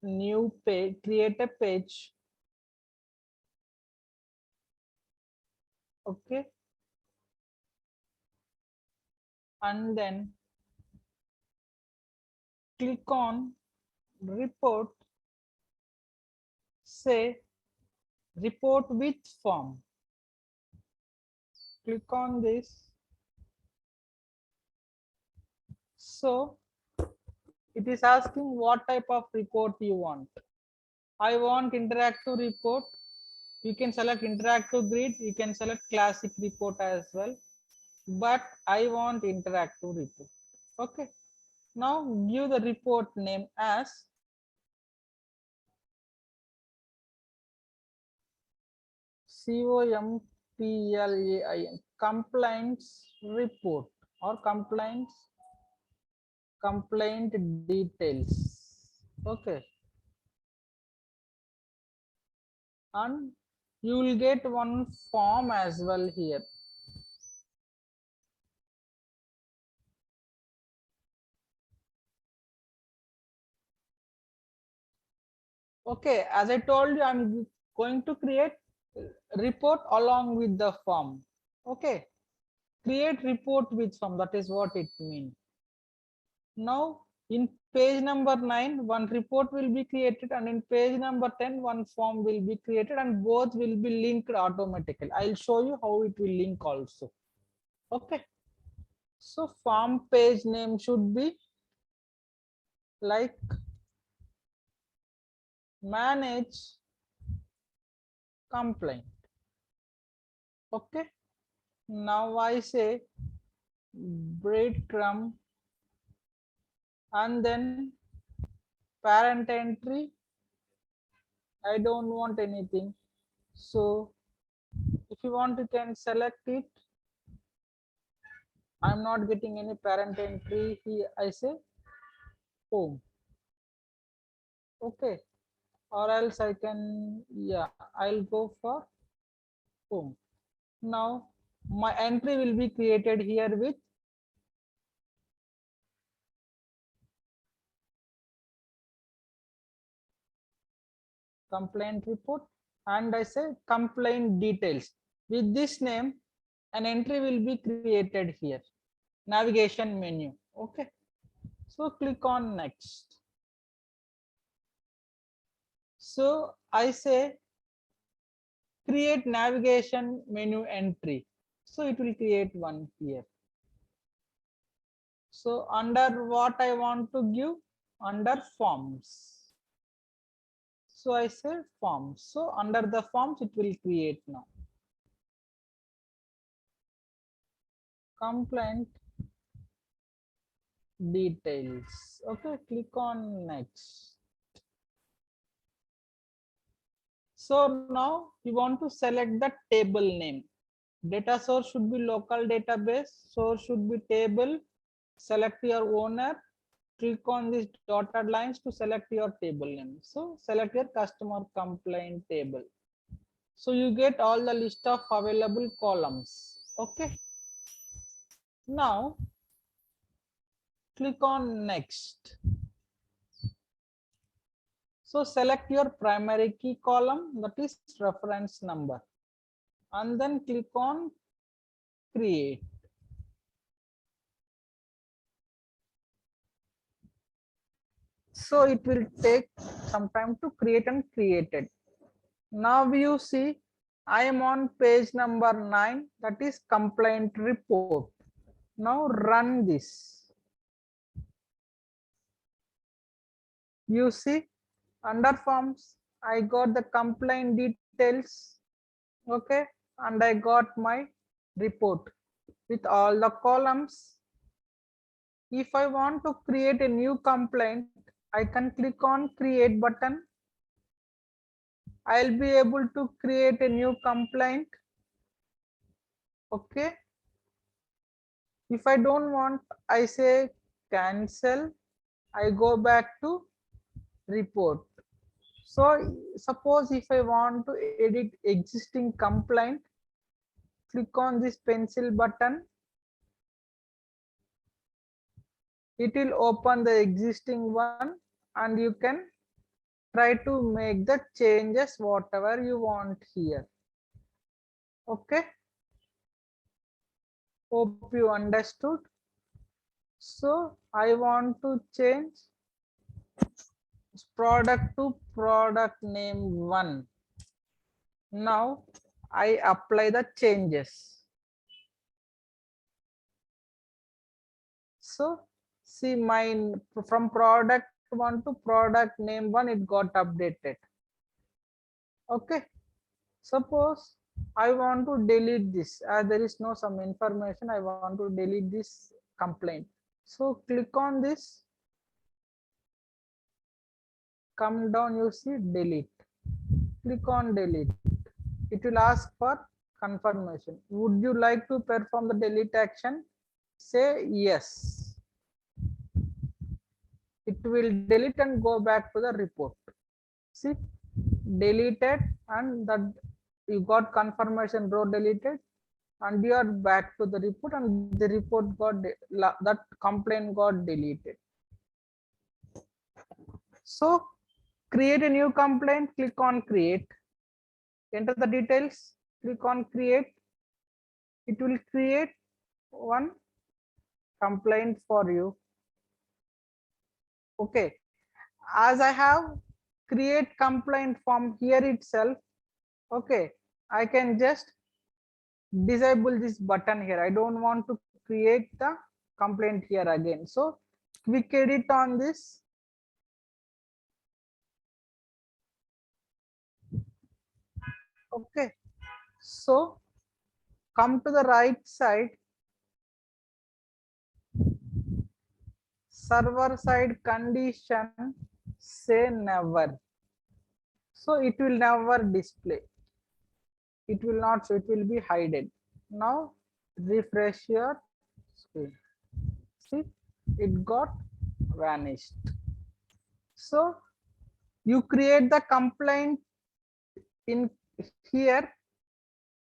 new page, create a page. Okay. And then click on report, say report with form. Click on this. So it is asking what type of report you want. I want interactive report. You can select interactive grid. You can select classic report as well. But I want interactive report. Okay. Now give the report name as COMPLAIN, compliance report, or complaint details. Okay. and you will get one form as well here. Okay, as I told you, I'm going to create report along with the form. Okay, create report with form, that is what it means. Now in page number 9, one report will be created, and in page number 10, one form will be created, and both will be linked automatically. I'll show you how it will link also. Okay, so form page name should be like manage complaint. Okay, now I say breadcrumb and then parent entry. I don't want anything, so if you want you can select it. I'm not getting any parent entry here. I say home. Okay, or else I can, yeah, I'll go for home. Now my entry will be created here with complaint report, and I say complaint details. With this name, an entry will be created here, navigation menu. Okay, so click on next. So I say create navigation menu entry. So it will create one here. So under what I want to give, under forms. So I say forms. So under the forms it will create now. Complaint details. Okay, click on next. So now you want to select the table name. Data source should be local database, source should be table. Select your owner, click on these dotted lines to select your table name. So select your customer complaint table. So you get all the list of available columns. Okay, now click on next. So select your primary key column, that is reference number, and then click on create. So it will take some time to create and created. Now you see I am on page number 9, that is complaint report. Now run this. You see under forms I got the complaint details. Okay, and I got my report with all the columns. If I want to create a new complaint, I can click on create button. I'll be able to create a new complaint. Okay, if I don't want, I say cancel. I go back to report. So suppose if I want to edit existing complaint, click on this pencil button. It will open the existing one, and you can try to make the changes whatever you want here. Okay, hope you understood. So I want to change product to product name 1. Now I apply the changes. So see mine from product 1 to product name 1, it got updated. Okay, suppose I want to delete this, as there is no some information, I want to delete this complaint. So click on this, come down, you see delete. Click on delete. It will ask for confirmation. Would you like to perform the delete action? Say yes. It will delete and go back to the report. See, deleted, and that you got confirmation row deleted, and you are back to the report, and the report got that complaint got deleted. So create a new complaint, click on create, enter the details, click on create. It will create one complaint for you. Okay, as I have create complaint form here itself, okay, I can just disable this button here. I don't want to create the complaint here again. So quick edit on this. Okay, so come to the right side, server side condition, say never. So it will never display. It will not, so it will be hidden. Now refresh your screen. See, it got vanished. So you create the complaint in here,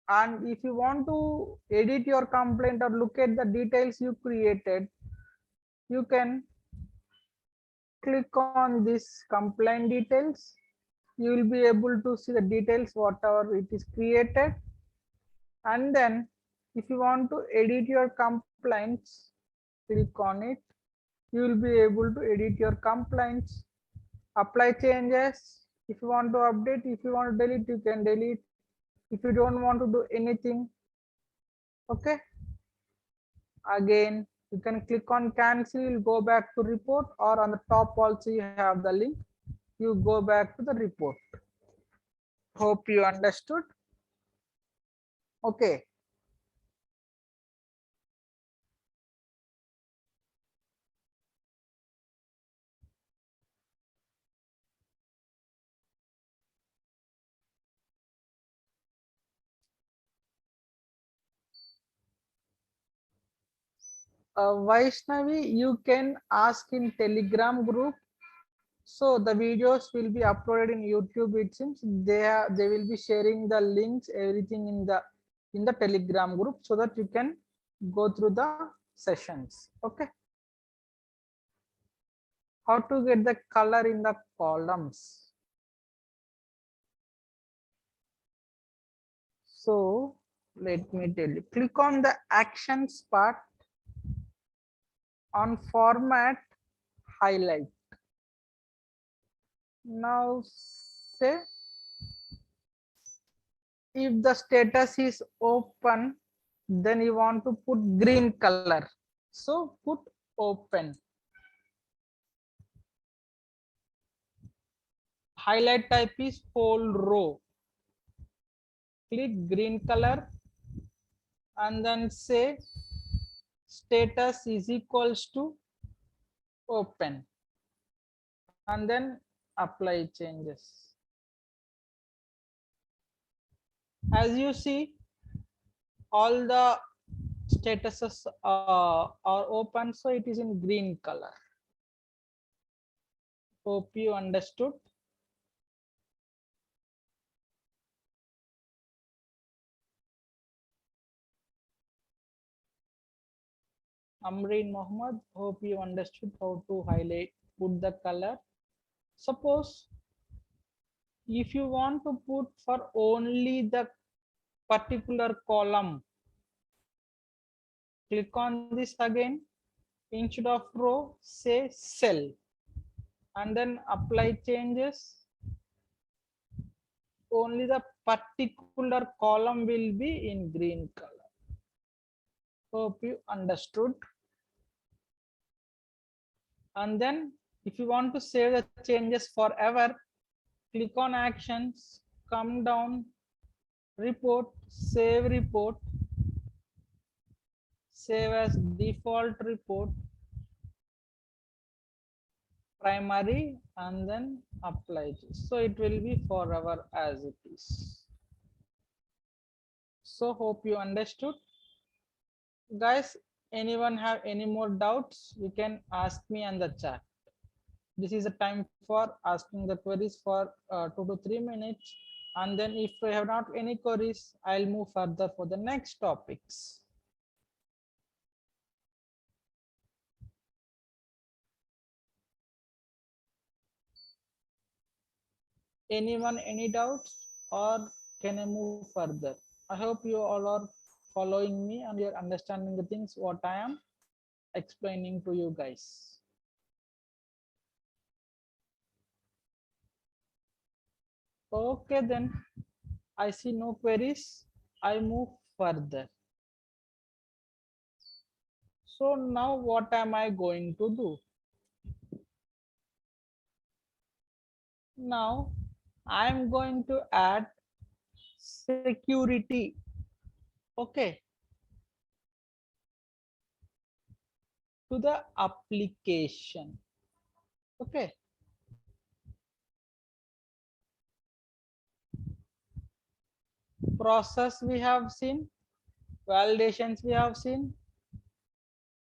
and if you want to edit your complaint or look at the details you created, you can click on this complaint details. You will be able to see the details whatever it is created, and then if you want to edit your complaints, click on it. You will be able to edit your complaints, apply changes. If you want to update, if you want to delete, you can delete. If you don't want to do anything, okay, again you can click on cancel, go back to report, or on the top also you have the link, you go back to the report. Hope you understood. Okay, Vaishnavi, you can ask in Telegram group. So the videos will be uploaded in YouTube. It seems they will be sharing the links, everything in the Telegram group, so that you can go through the sessions. Okay. How to get the color in the columns? So let me tell you. Click on the actions part, on format, highlight. Now say if the status is open, then you want to put green color. So put open. Highlight type is whole row. Click green color and then say status is equals to open, and then apply changes. As you see, all the statuses are open, so it is in green color. Hope you understood. Amreen Mohammed, hope you understood how to highlight, put the color. Suppose if you want to put for only the particular column, click on this again, instead of row, say cell, and then apply changes. Only the particular column will be in green color. Hope you understood. And then if you want to save the changes forever, click on actions, come down, report, save as default report, primary, and then apply this. So it will be forever as it is. So hope you understood. Guys, anyone have any more doubts, you can ask me on the chat. This is a time for asking the queries for 2 to 3 minutes, and then if we have not any queries, I'll move further for the next topics. Anyone, any doubts, or can I move further? I hope you all are following me and you're understanding the things what I am explaining to you guys. Okay, then I see no queries. I move further. So now what am I going to do? Now I'm going to add security. Okay, to the application. Okay. Process we have seen, validations we have seen,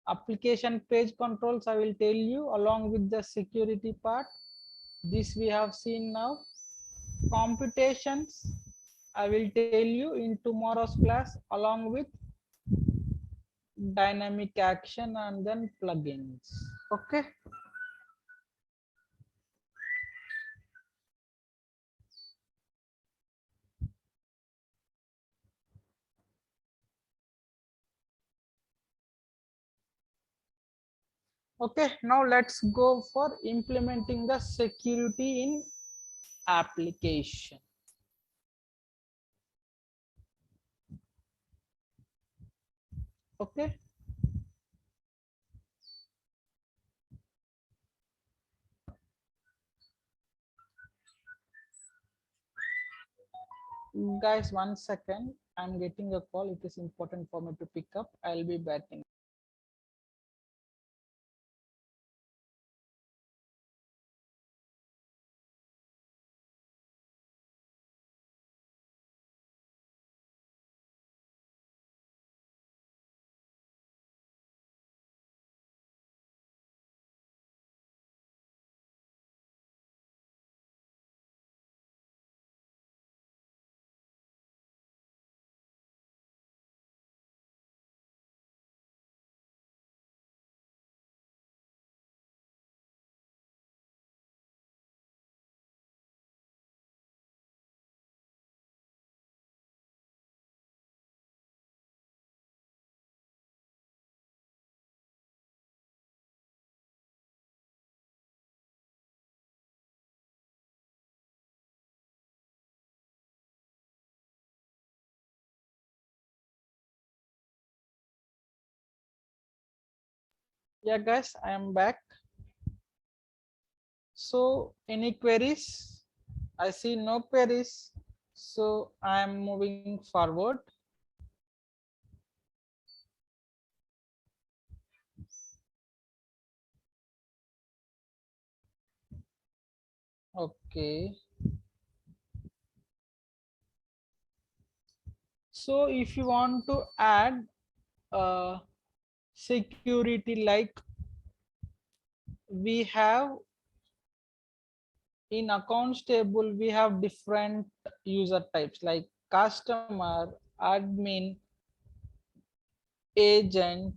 application page controls I will tell you along with the security part. This we have seen now. Computations I will tell you in tomorrow's class along with dynamic action and then plugins. Okay. Okay, now let's go for implementing the security in application. Okay. Guys, 1 second. I'm getting a call. It is important for me to pick up. I'll be batting. Yeah, guys, I am back. So, any queries? I see no queries. So, I am moving forward. Okay. So, if you want to add security, like we have in accounts table, we have different user types like customer, admin, agent,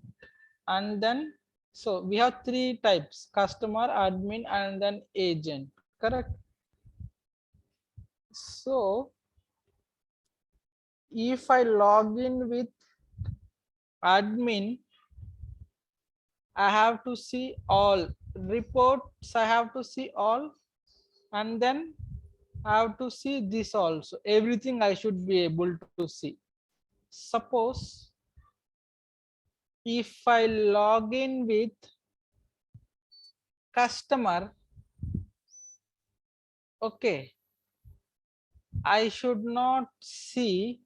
and then so we have three types: customer, admin, and then agent. Correct. So if I log in with admin, I have to see all reports. I have to see all, and then I have to see this also. Everything I should be able to see. Suppose if I log in with customer, okay, I should not see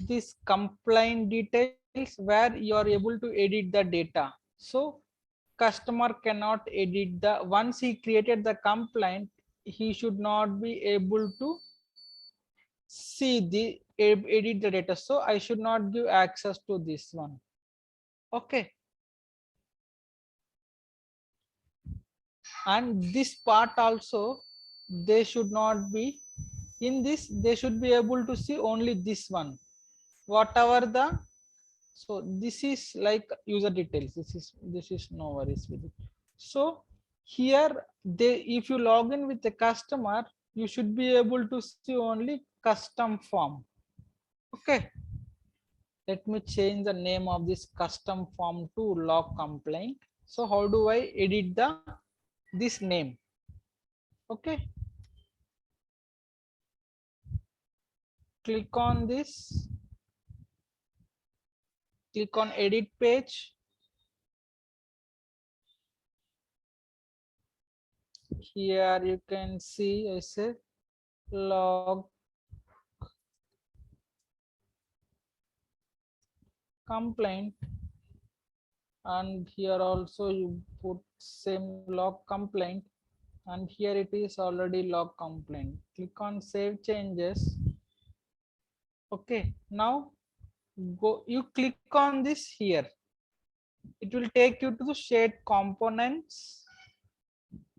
this complaint details where you are able to edit the data. So customer cannot edit the, once he created the complaint, he should not be able to see the edit the data. So I should not give access to this one. Okay. and this part also they should not be in this. They should be able to see only this one, whatever the. So this is like user details. This is no worries with it. So here they, if you log in with the customer, you should be able to see only custom form. Okay, let me change the name of this custom form to log complaint. So how do I edit the this name? Okay, click on this, click on edit page. Here you can see I say log complaint, and here also you put same log complaint, and here it is already log complaint. Click on save changes. Okay, now go, you click on this here, it will take you to the shared components.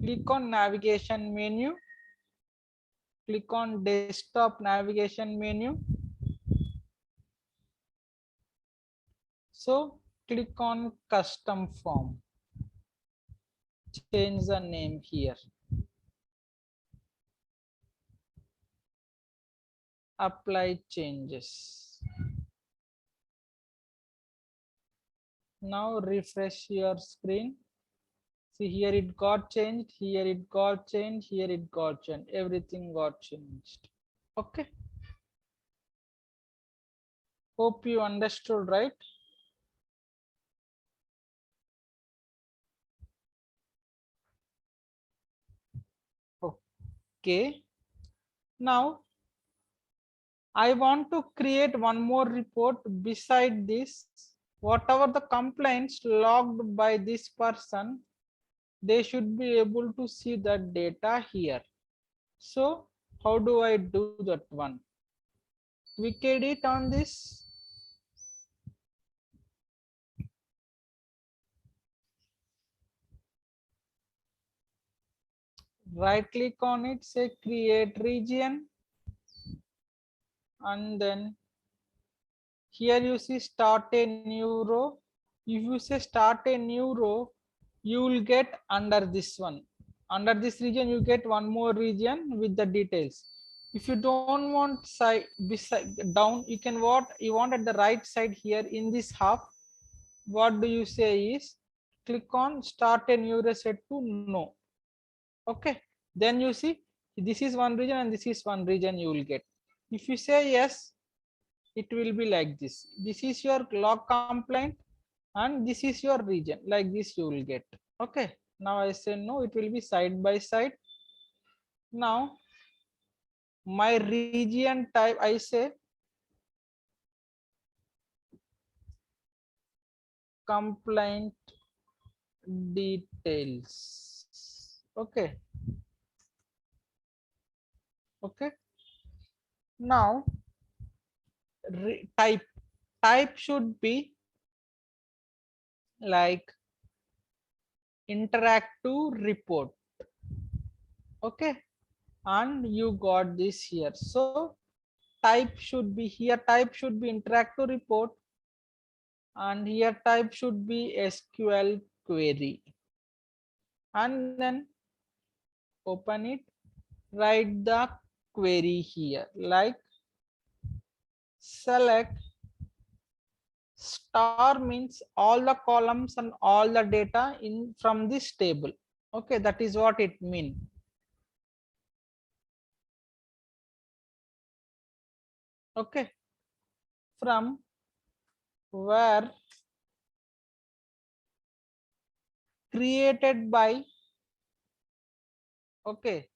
Click on navigation menu, click on desktop navigation menu. So click on custom form, change the name here, apply changes. Now refresh your screen. See, here it got changed, here it got changed, here it got changed, everything got changed. Okay, hope you understood, right? Okay, now I want to create one more report beside this. Whatever the complaints logged by this person, they should be able to see that data here. So how do I do that one? Quick edit on this. Right click on it, say create region, and then here you see start a new row. If you say start a new row, you will get under this one. Under this region, you get one more region with the details. If you don't want side beside down, you can what you want at the right side here in this half. What do you say is click on start a new row set to no. Okay, then you see this is one region and this is one region you will get. If you say yes, it will be like this. This is your log complaint and this is your region, like this you will get. Okay, now I say no, it will be side by side. Now my region type, I say complaint details. Okay, okay, now type should be like interactive report. Okay, and you got this here. So type should be here, type should be interactive report, and here type should be SQL query. And then open it, write the query here like select star means all the columns and all the data in from this table. Okay, that is what it means. Okay, from where created by, okay,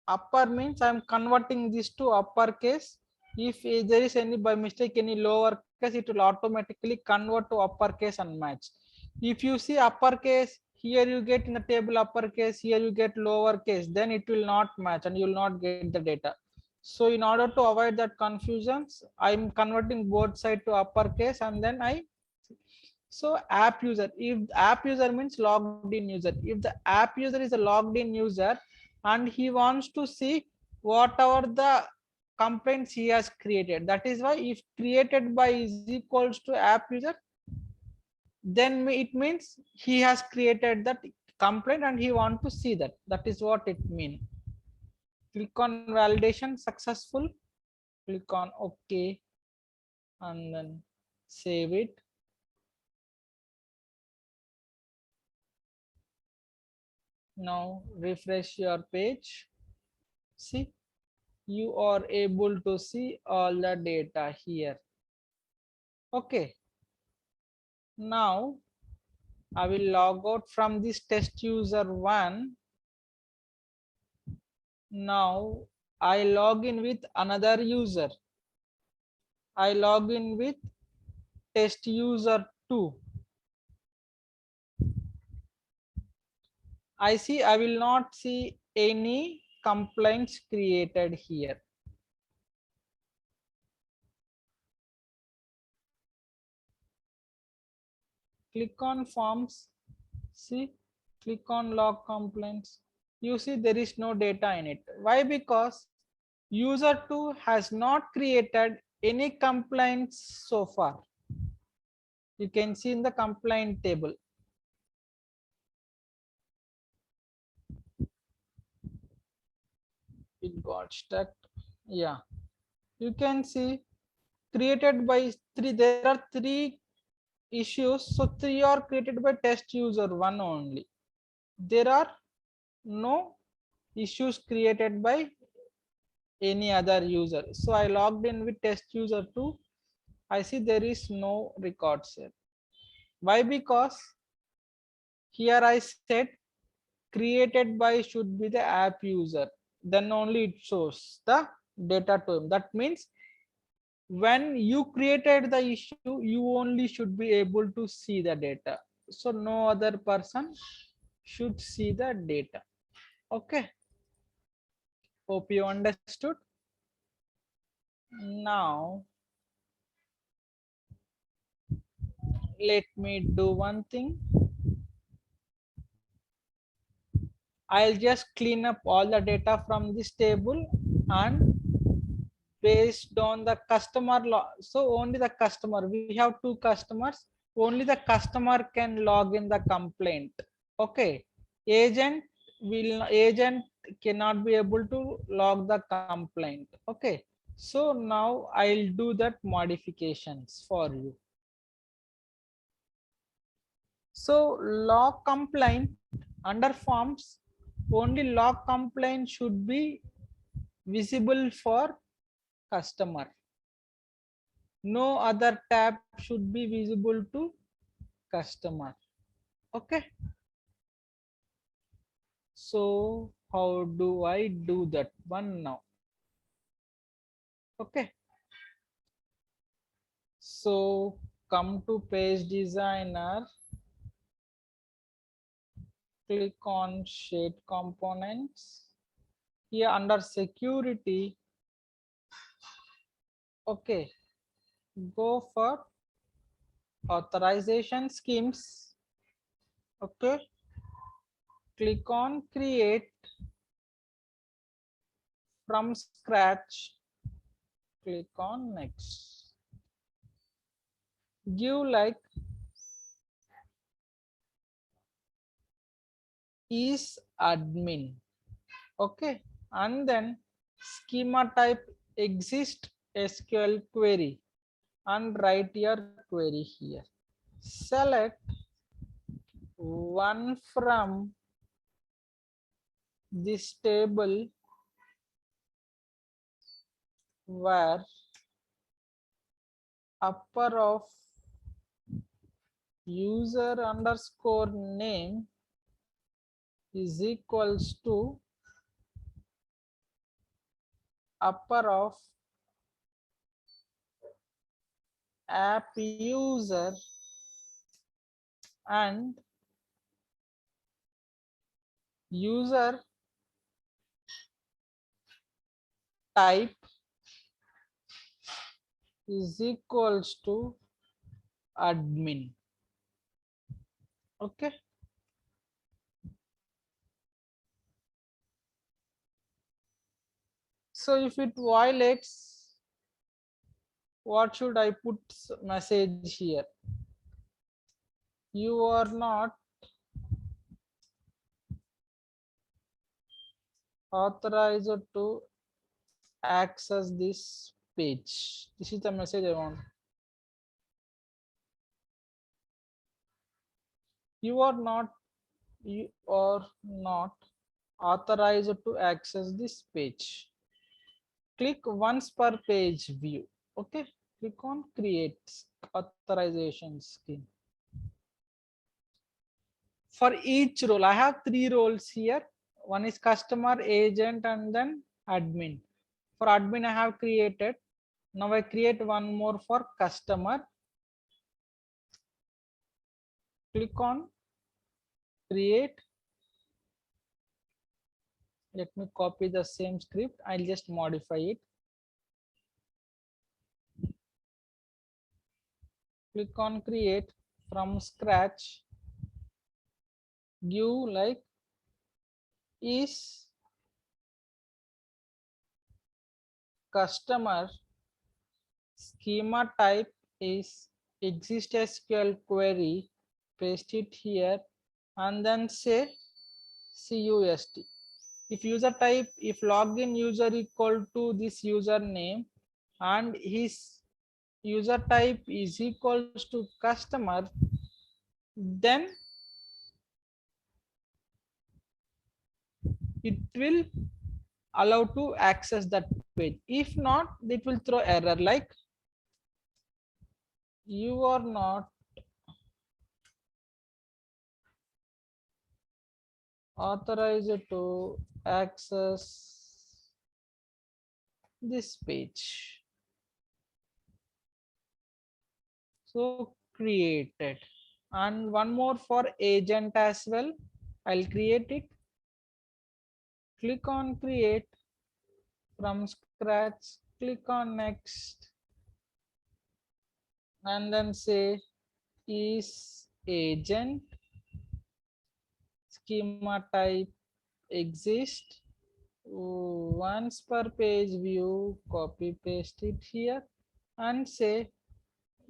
upper means I'm converting this to uppercase. If there is any by mistake any lower case, it will automatically convert to uppercase and match. If you see uppercase here, you get in the table uppercase, here you get lowercase, then it will not match and you will not get the data. So in order to avoid that confusions, I'm converting both side to uppercase and then I So app user, if app user means logged in user, if the app user is a logged in user and he wants to see whatever the complaints he has created, that is why if created by is equals to app user, then it means he has created that complaint and he want to see that. That is what it means. Click on validation successful, click on OK, and then save it. Now refresh your page. See, you are able to see all the data here. Okay, now I will log out from this test user 1. Now I log in with another user. I log in with test user 2. I see I will not see any complaints created here. Click on forms. See, click on log complaints. You see there is no data in it. Why? Because user 2 has not created any complaints so far. You can see in the complaint table. It got stuck. Yeah, you can see created by 3. There are 3 issues, so 3 are created by test user 1 only. There are no issues created by any other user. So I logged in with test user 2. I see there is no records here. Why? Because here I said created by should be the app user, then only it shows the data to him. That means when you created the issue, you only should be able to see the data, so no other person should see the data. Okay, hope you understood. Now let me do one thing. I'll just clean up all the data from this table, and based on the customer so only the customer, we have 2 customers, only the customer can log in the complaint. Okay, agent agent cannot be able to log the complaint. Okay, so now I'll do that modifications for you. So log complaint under forms, only log complaint should be visible for customer. No other tab should be visible to customer. Okay. So how do I do that one now? Okay. So come to page designer, click on shade components. Here under security, okay, go for authorization schemes. Okay, click on create from scratch, click on next. Give like is admin. Okay, and then schema type exist SQL query, and write your query here. Select one from this table where upper of user underscore name is equals to upper of app user and user type is equals to admin. Okay. So if it violates, what should I put message here? You are not authorized to access this page. This is the message I want. You are not authorized to access this page. Click once per page view. Okay, click on create authorization scheme. For each role, I have 3 roles here. One is customer, agent, and then admin. For admin, I have created. Now I create one more for customer. Click on create. Let me copy the same script. I'll just modify it. Click on create from scratch. Give like is customer, schema type is exist SQL query, paste it here and then say CUST. If user type, if login user equal to this username and his user type is equals to customer, then it will allow to access that page. If not, it will throw error like you are not authorized to access this page. So created. And one more for agent as well. I'll create it. Click on create from scratch. Click on next. And then say is agent, schema type exist, once per page view, copy paste it here and say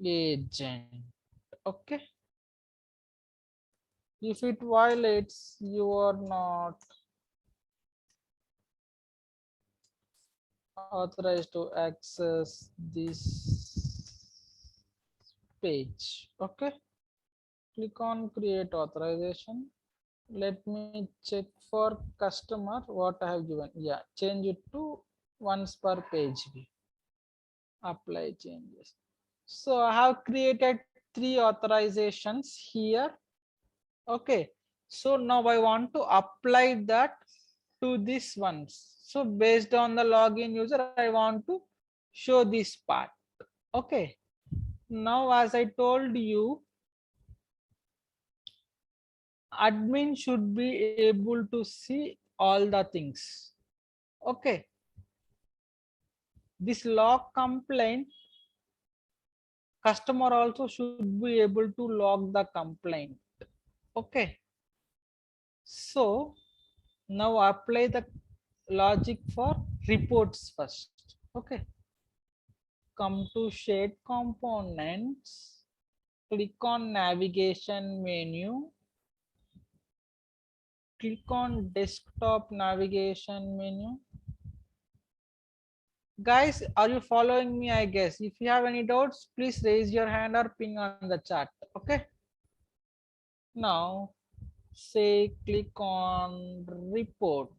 agent. Okay. If it violates, you are not authorized to access this page. Okay. Click on create authorization. Let me check for customer what I have given. Yeah, change it to once per page view. Apply changes. So I have created 3 authorizations here. Okay, so now I want to apply that to this ones. So based on the login user, I want to show this part. Okay, now as I told you, admin should be able to see all the things. Okay, this log complaint, customer also should be able to log the complaint. Okay, so now apply the logic for reports first. Okay, come to shade components, click on navigation menu, click on desktop navigation menu. Guys, are you following me? I guess if you have any doubts, please raise your hand or ping on the chat. Okay, now say click on reports.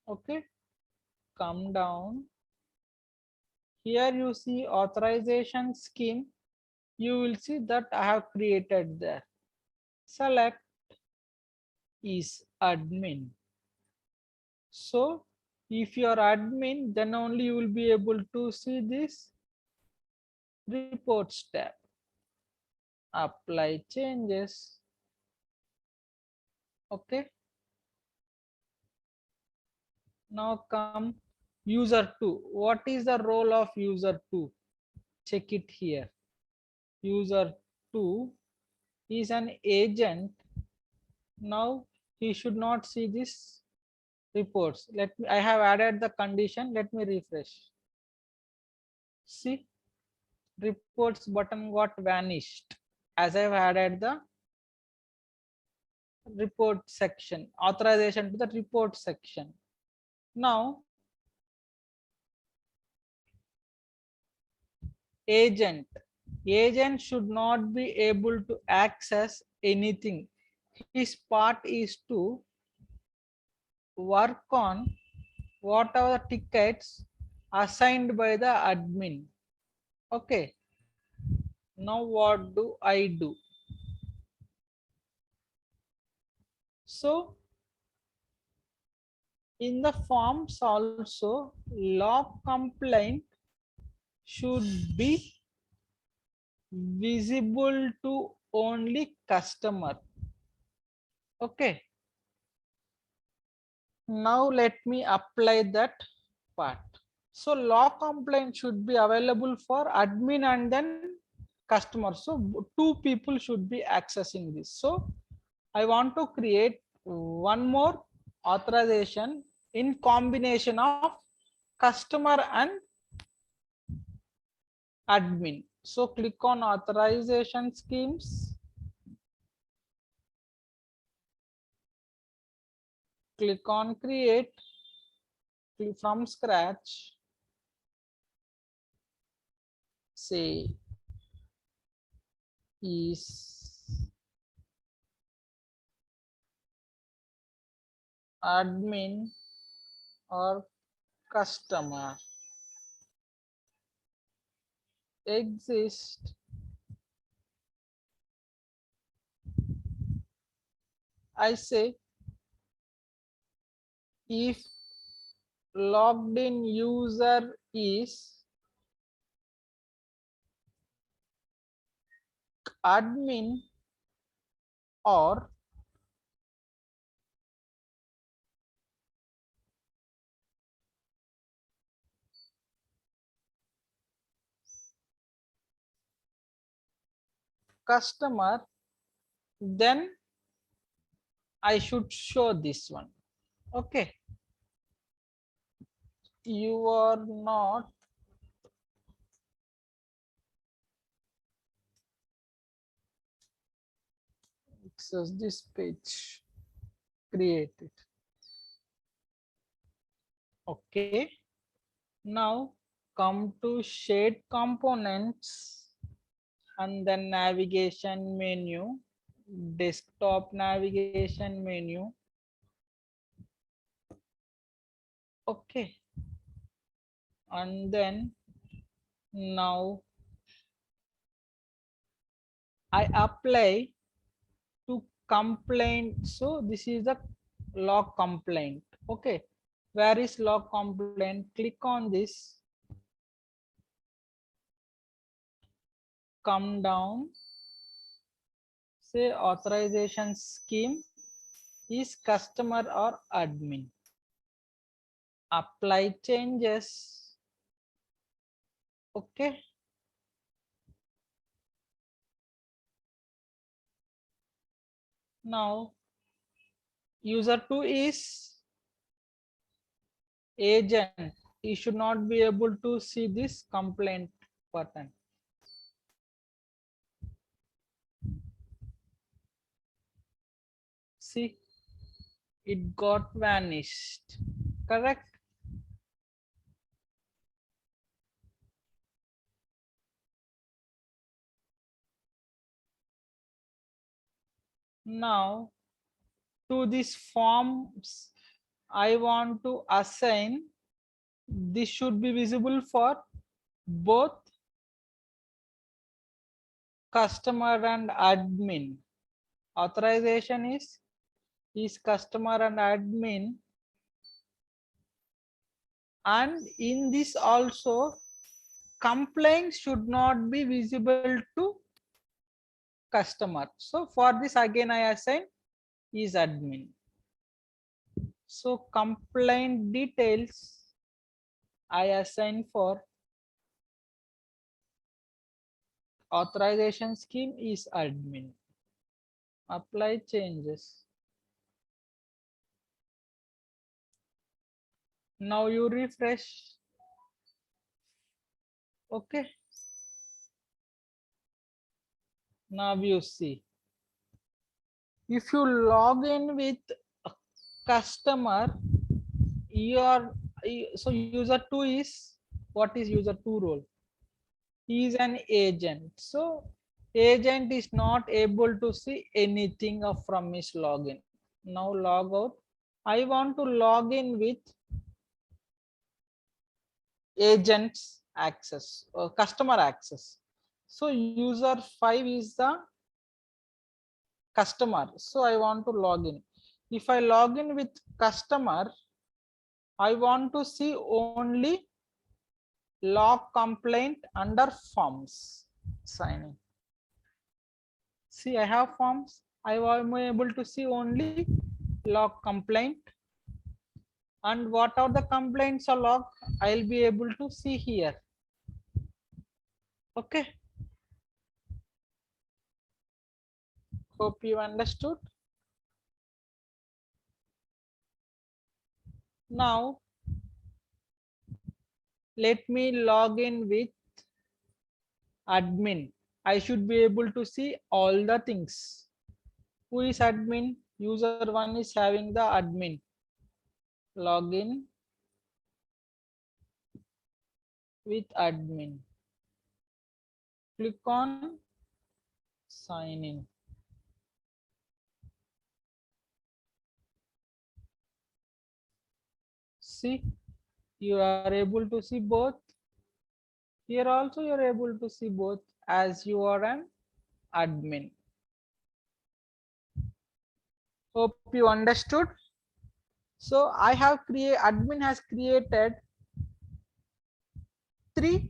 Okay, come down. Here you see authorization scheme. You will see that I have created there. Select is admin. So if you are admin, then only you will be able to see this reports tab. Apply changes. Okay. Now come user 2. What is the role of user 2? Check it here. User 2 is an agent. Now he should not see this reports. Let me, I have added the condition. Let me refresh. See, reports button got vanished as I've added the report section, authorization to the report section. Now agent should not be able to access anything. His part is to work on whatever tickets assigned by the admin. Okay, now what do I do? So in the forms also, log complaint should be visible to only customer. Okay, now let me apply that part. So log complaint should be available for admin and then customer. So two people should be accessing this. So I want to create one more authorization in combination of customer and admin. So click on authorization schemes, click on create, click from scratch, say is admin or customer exist. I say if logged in user is admin or customer, then I should show this one. Okay, you are not access this page, create it. Okay, now come to shade components and then navigation menu, desktop navigation menu. Okay, and then now I apply to complaint. So this is the log complaint. Okay, where is log complaint? Click on this, come down, say authorization scheme is customer or admin, apply changes. Okay, now user 2 is agent. He should not be able to see this complaint button. See, it got vanished. Correct? Now to these forms I want to assign, this should be visible for both customer and admin. Authorization is customer and admin, and in this also complaints should not be visible to customer. So for this again I assign is admin. So complaint details I assign for authorization scheme is admin. apply changes. Now you refresh. Okay, now you see, if you log in with a customer, your so user 2 is, what is user 2 role? He is an agent. So agent is not able to see anything from his login. Now log out. I want to log in with agents access or customer access. So user 5 is the customer. So I want to log in. If I log in with customer, I want to see only log complaint under forms. Sign in. See, I have forms. I am able to see only log complaint, and what are the complaints or log, I'll be able to see here. Okay, hope you understood. Now let me log in with admin. I should be able to see all the things. Who is admin? User 1 is having the admin. Login with admin. Click on sign in. See, you are able to see both. Here also you are able to see both, as you are an admin. Hope you understood. So I have admin has created 3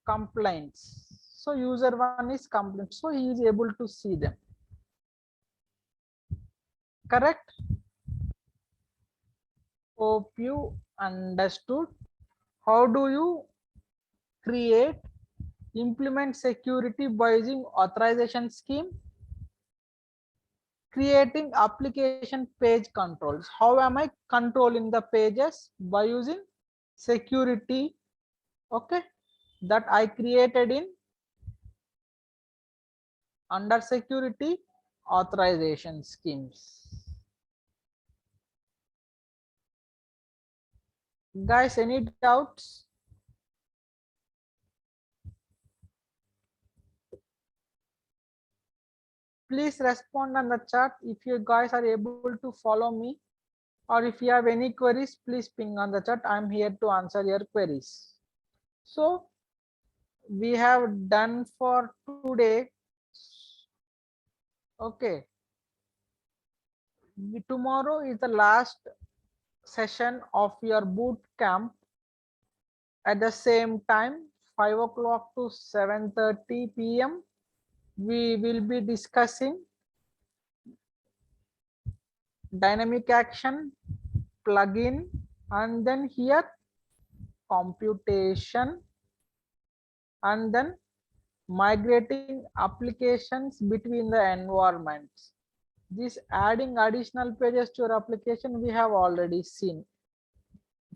complaints. So user 1 is complaint, so he is able to see them. Correct? Hope you understood. How do you create, implement security by using authorization scheme? Creating application page controls. How am I controlling the pages? By using security, okay, that I created in under security authorization schemes. Guys, any doubts? Please respond on the chat if you guys are able to follow me, or if you have any queries, please ping on the chat. I'm here to answer your queries. So we have done for today. Okay, tomorrow is the last session of your boot camp at the same time, 5 o'clock to 7:30 p.m. We will be discussing dynamic action, plugin, and then here computation, and then migrating applications between the environments. This adding additional pages to your application we have already seen.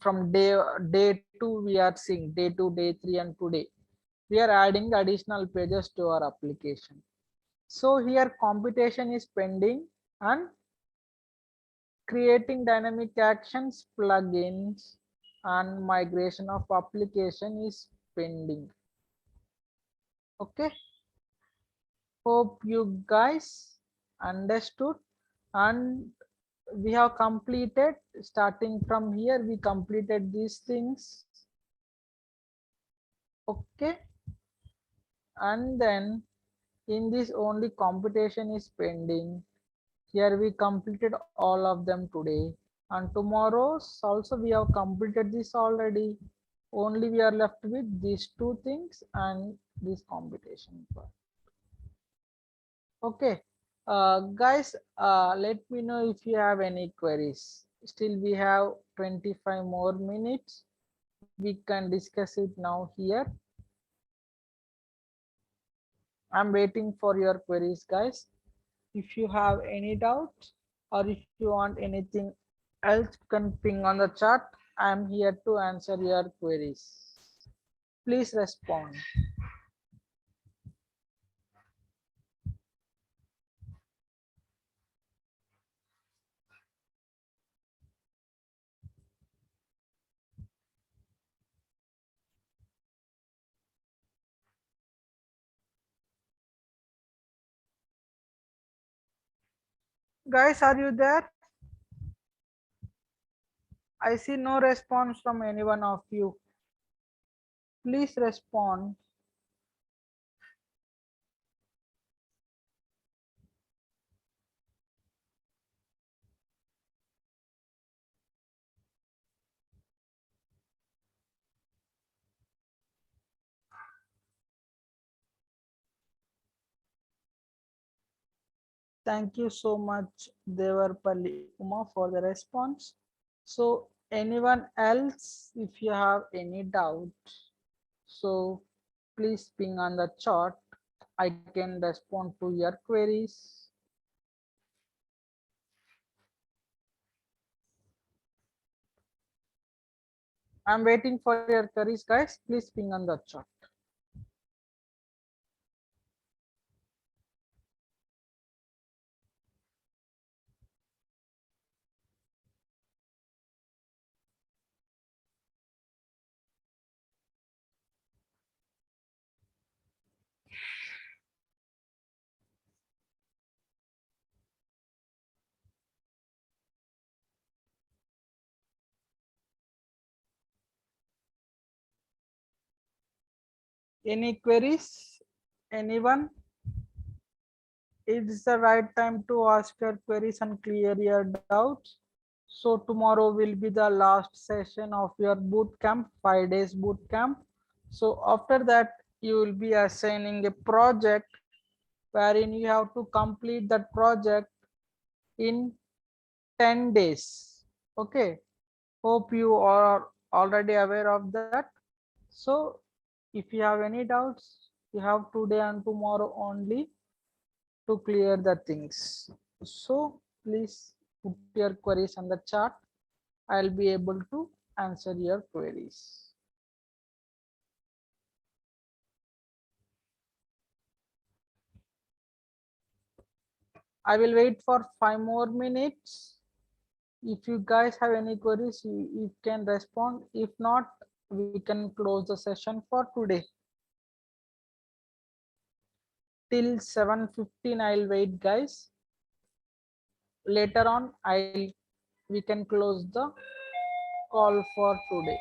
From day 2 we are seeing, day 2, day 3, and today we are adding additional pages to our application. So here computation is pending, and creating dynamic actions, plugins, and migration of application is pending. Okay, hope you guys understood, and we have completed, starting from here we completed these things. Okay, and then in this only computation is pending. Here we completed all of them today, and tomorrow also we have completed this already. Only we are left with these 2 things and this computation part. Okay, guys, let me know if you have any queries. Still we have 25 more minutes. We can discuss it now here. I'm waiting for your queries, guys. if you have any doubts or if you want anything else, you can ping on the chat. I am here to answer your queries. Please respond. Guys, are you there? I see no response from any one of you. Please respond. Thank you so much, Devarpalli Uma, for the response. So, anyone else, if you have any doubt, so please ping on the chat. I can respond to your queries. I'm waiting for your queries, guys. Please ping on the chat. Any queries? Anyone? It's the right time to ask your queries and clear your doubts. So tomorrow will be the last session of your boot camp, 5 days boot camp. So after that, you will be assigning a project wherein you have to complete that project in 10 days. Okay. Hope you are already aware of that. So if you have any doubts, you have today and tomorrow only to clear the things. So please put your queries on the chat. I'll be able to answer your queries. I will wait for 5 more minutes. If you guys have any queries, you can respond. If not, we can close the session for today. Till 7:15, I'll wait, guys. Later on, we can close the call for today.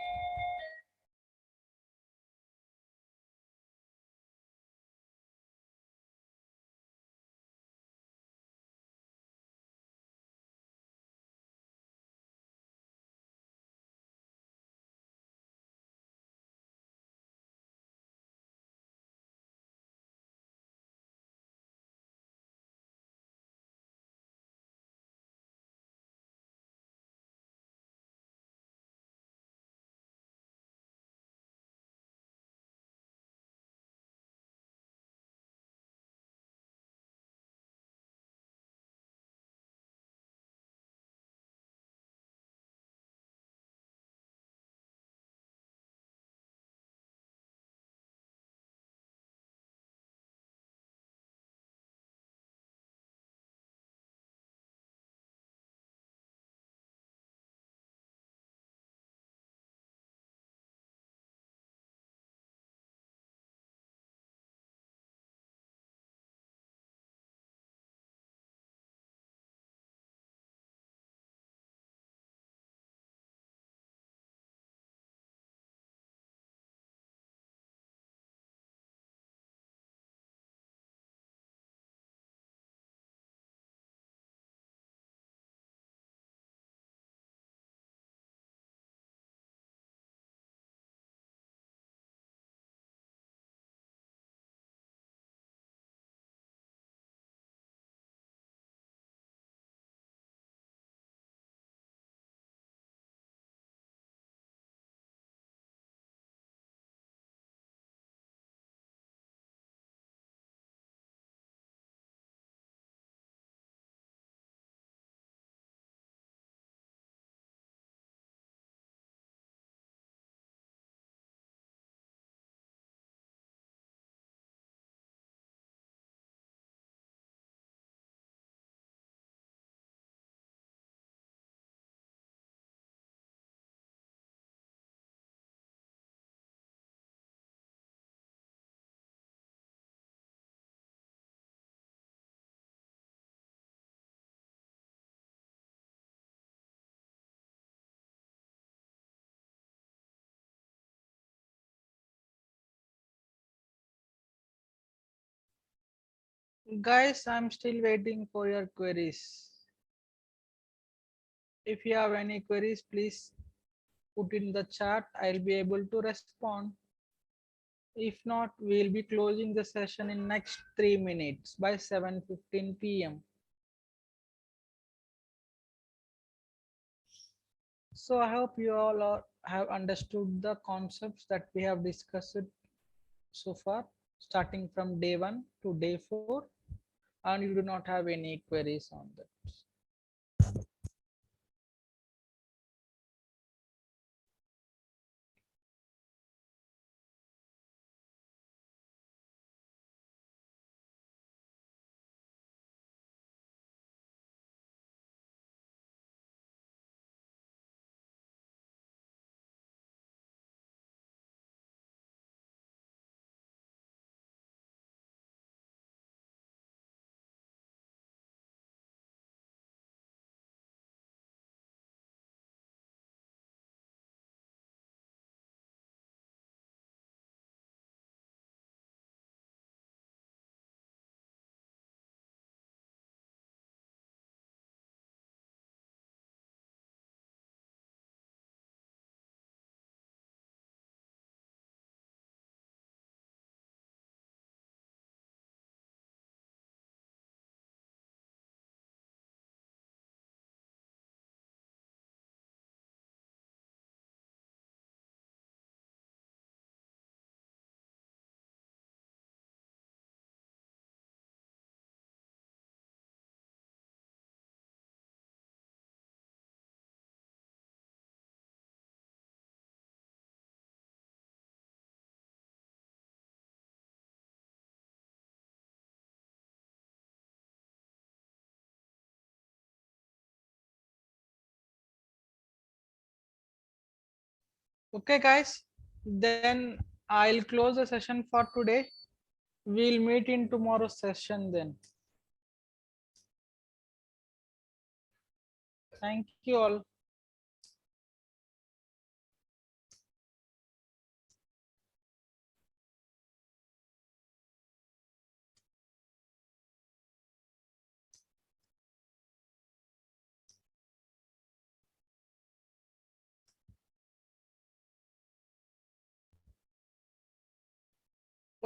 Guys, I'm still waiting for your queries. If you have any queries, please put in the chat. I'll be able to respond. If not, we'll be closing the session in next 3 minutes by 7:15 p.m. So I hope you all have understood the concepts that we have discussed so far, starting from day 1 to day 4, and you do not have any queries on that. Okay, guys, then I'll close the session for today. We'll meet in tomorrow's session then. Thank you all.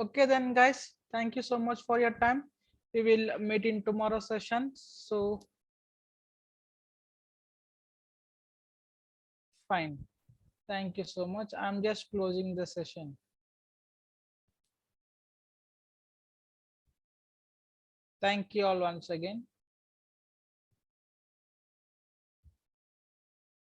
Okay then, guys, thank you so much for your time. We will meet in tomorrow's session. So fine. Thank you so much. I'm just closing the session. Thank you all once again.